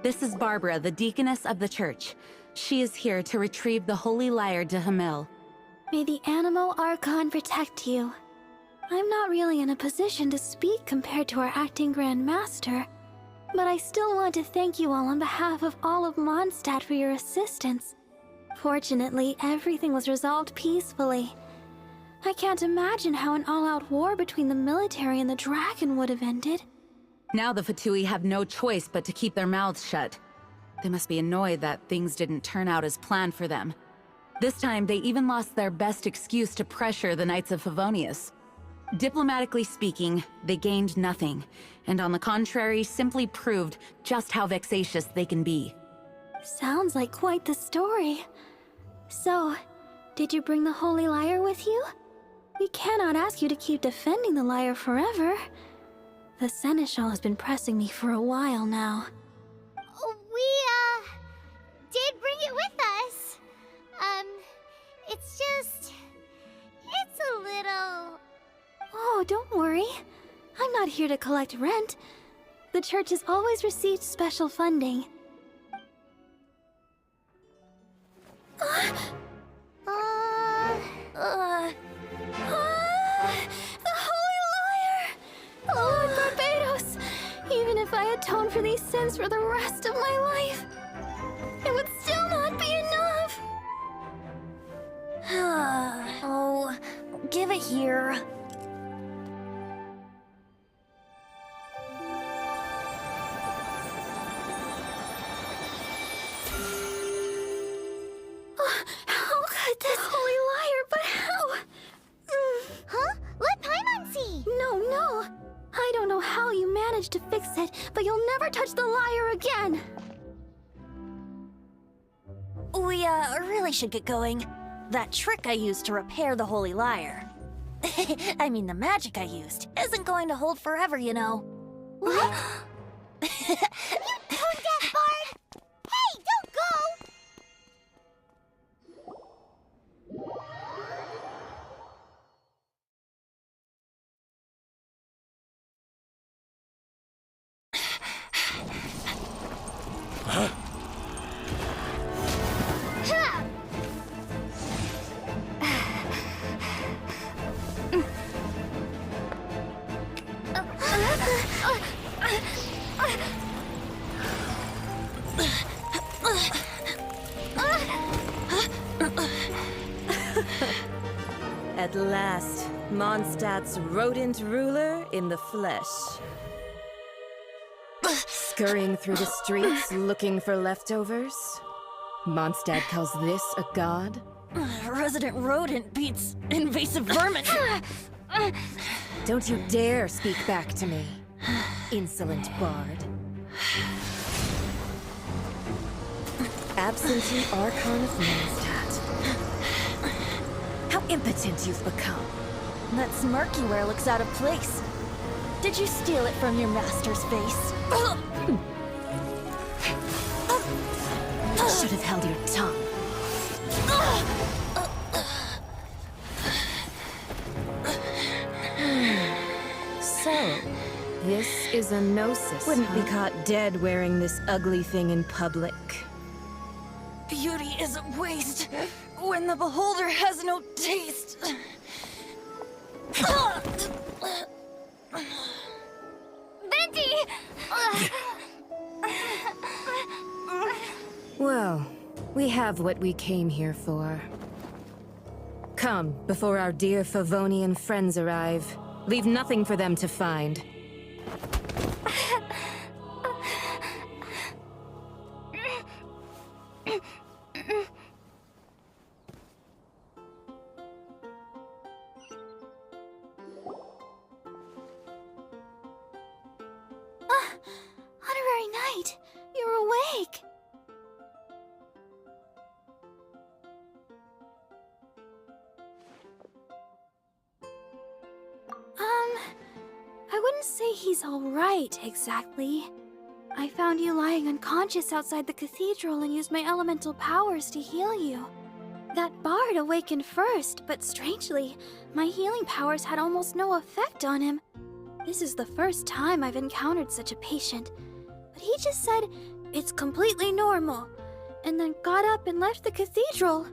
S6: This is Barbara, the deaconess of the church. She is here to retrieve the Holy Lyre de Himmel.
S13: May the Animo Archon protect you. I'm not really in a position to speak compared to our acting Grand Master, but I still want to thank you all on behalf of all of Mondstad for your assistance. Fortunately, everything was resolved peacefully. I can't imagine how an all-out war between the military and the dragon would have ended.
S6: Now the Fatui have no choice but to keep their mouths shut. They must be annoyed that things didn't turn out as planned for them. This time, they even lost their best excuse to pressure the Knights of Favonius. Diplomatically speaking, they gained nothing, and on the contrary, simply proved just how vexatious they can be.
S13: Sounds like quite the story. So, did you bring the Holy Lyre with you? We cannot ask you to keep defending the lyre forever. The Seneschal has been pressing me for a while now.
S3: We, did bring it with us. It's a little...
S13: Oh, don't worry. I'm not here to collect rent. The church has always received special funding. The Holy Lyre! Lord Barbados! Even if I atone for these sins for the rest of my life, it would still not be enough!
S5: Oh, give it here.
S13: How could this Holy Lyre, but how?
S3: Huh? Let Paimon see!
S13: No. I don't know how you managed to fix it, but you'll never touch the lyre again!
S5: We, really should get going. That trick I used to repair the Holy Lyre. I mean, the magic I used isn't going to hold forever, you know.
S3: What? You tone-deaf bard! Hey, don't go!
S14: At last, Mondstad's rodent ruler in the flesh. Scurrying through the streets looking for leftovers? Mondstad calls this a god?
S5: Resident rodent beats invasive vermin.
S14: Don't you dare speak back to me, insolent bard. Absentee Archon of Mondstad. How impotent you've become.
S5: That smirk you wear looks out of place. Did you steal it from your master's face?
S14: You should have held your tongue. So, this is a gnosis. Wouldn't be caught dead wearing this ugly thing in public.
S5: Beauty is a waste when the beholder has no taste.
S3: Venti!
S14: Well, we have what we came here for. Come, before our dear Favonian friends arrive. Leave nothing for them to find.
S3: Honorary Knight, you're awake.
S13: I wouldn't say he's all right, exactly. I found you lying unconscious outside the cathedral and used my elemental powers to heal you. That bard awakened first, but strangely, my healing powers had almost no effect on him. This is the first time I've encountered such a patient, but he just said, it's completely normal, and then got up and left the cathedral.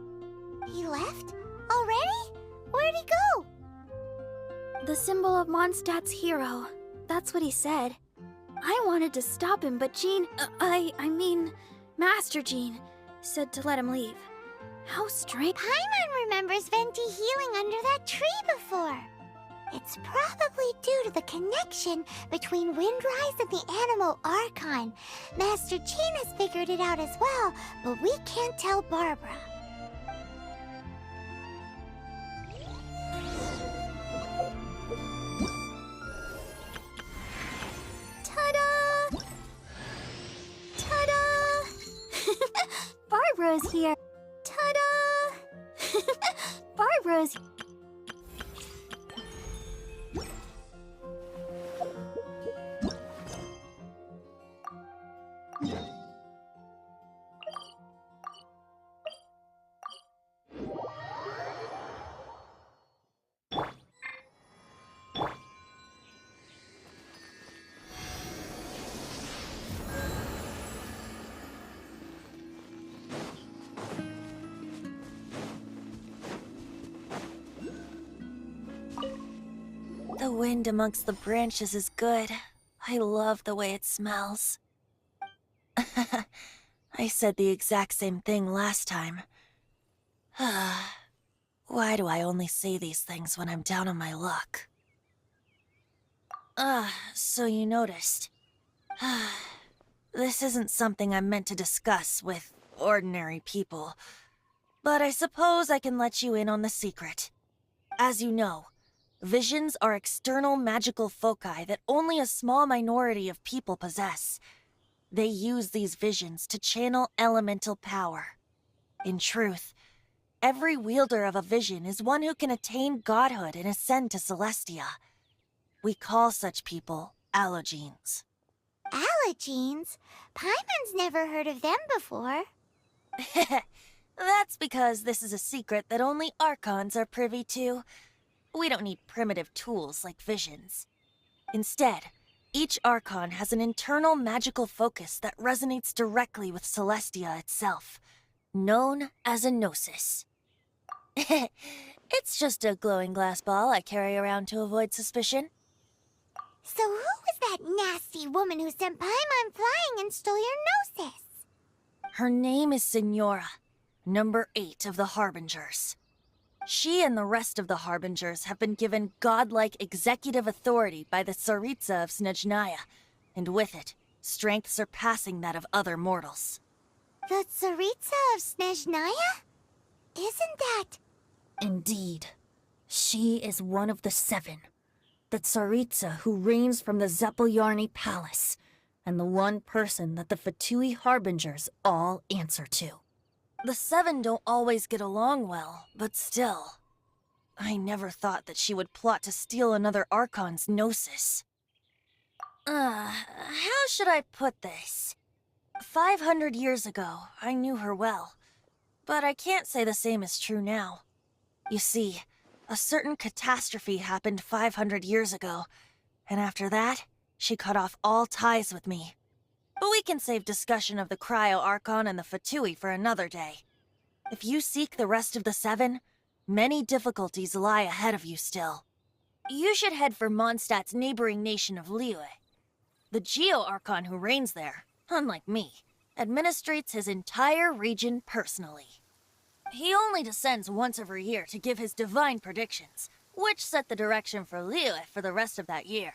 S3: He left? Already? Where'd he go?
S13: The symbol of Mondstad's hero. That's what he said. I wanted to stop him, but Jean, I mean, Master Jean, said to let him leave. How strange.
S3: Paimon remembers Venti healing under that tree before. It's probably due to the connection between Windrise and the Animal Archon. Master Jean has figured it out as well, but we can't tell Barbara.
S13: Ta-da! Ta-da! Barbara's here. Ta-da! Barbara's
S5: The wind amongst the branches is good. I love the way it smells. I said the exact same thing last time. Why do I only say these things when I'm down on my luck? So you noticed. This isn't something I'm meant to discuss with ordinary people, but I suppose I can let you in on the secret. As you know, visions are external magical foci that only a small minority of people possess. They use these visions to channel elemental power. In truth, every wielder of a vision is one who can attain godhood and ascend to Celestia. We call such people allogenes.
S3: Allogenes? Paimon's never heard of them before.
S5: That's because this is a secret that only Archons are privy to. We don't need primitive tools like visions. Instead, each Archon has an internal magical focus that resonates directly with Celestia itself, known as a gnosis. It's just a glowing glass ball I carry around to avoid suspicion.
S3: So who was that nasty woman who sent Paimon flying and stole your gnosis?
S5: Her name is Signora, number 8 of the Harbingers. She and the rest of the Harbingers have been given godlike executive authority by the Tsaritsa of Snezhnaya, and with it, strength surpassing that of other mortals.
S3: The Tsaritsa of Snezhnaya? Isn't that...
S5: Indeed. She is one of the 7. The Tsaritsa who reigns from the Zepelyarny Palace. and the one person that the Fatui Harbingers all answer to. The Seven don't always get along well, but still. I never thought that she would plot to steal another Archon's Gnosis. How should I put this? 500 years ago, I knew her well, but I can't say the same is true now. You see, a certain catastrophe happened 500 years ago, and after that, she cut off all ties with me. But we can save discussion of the Cryo Archon and the Fatui for another day. If you seek the rest of the Seven, many difficulties lie ahead of you still. You should head for Mondstad's neighboring nation of Liyue. The Geo-Archon who reigns there, unlike me, administrates his entire region personally. He only descends once every year to give his divine predictions, which set the direction for Liyue for the rest of that year.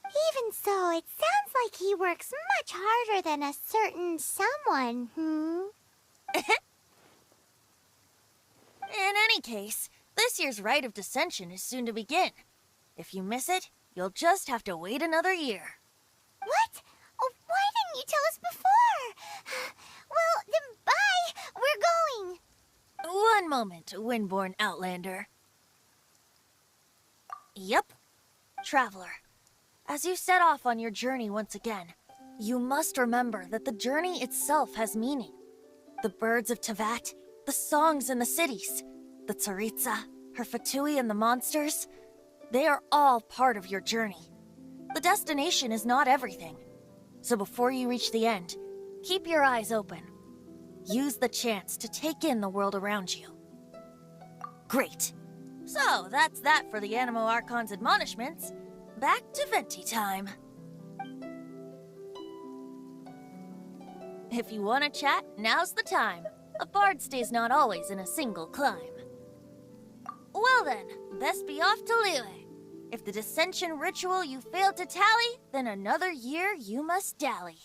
S3: Even so, it sounds like he works much harder than a certain someone,
S5: In any case, this year's Rite of Descension is soon to begin. If you miss it, you'll just have to wait another year.
S3: What? Oh, why didn't you tell us before? Well, then bye! We're going!
S5: One moment, Windborn Outlander. Yep. Traveler, as you set off on your journey once again, you must remember that the journey itself has meaning. The birds of Tevat, the songs in the cities, the Tsaritsa, her Fatui and the monsters, they are all part of your journey. The destination is not everything. So before you reach the end, keep your eyes open. Use the chance to take in the world around you. Great. So that's that for the Animo Archon's admonishments. Back to Venti time. If you want to chat, now's the time. A bard stays not always in a single climb. Well then, best be off to Liyue. If the Dissension ritual you failed to tally, then another year you must dally.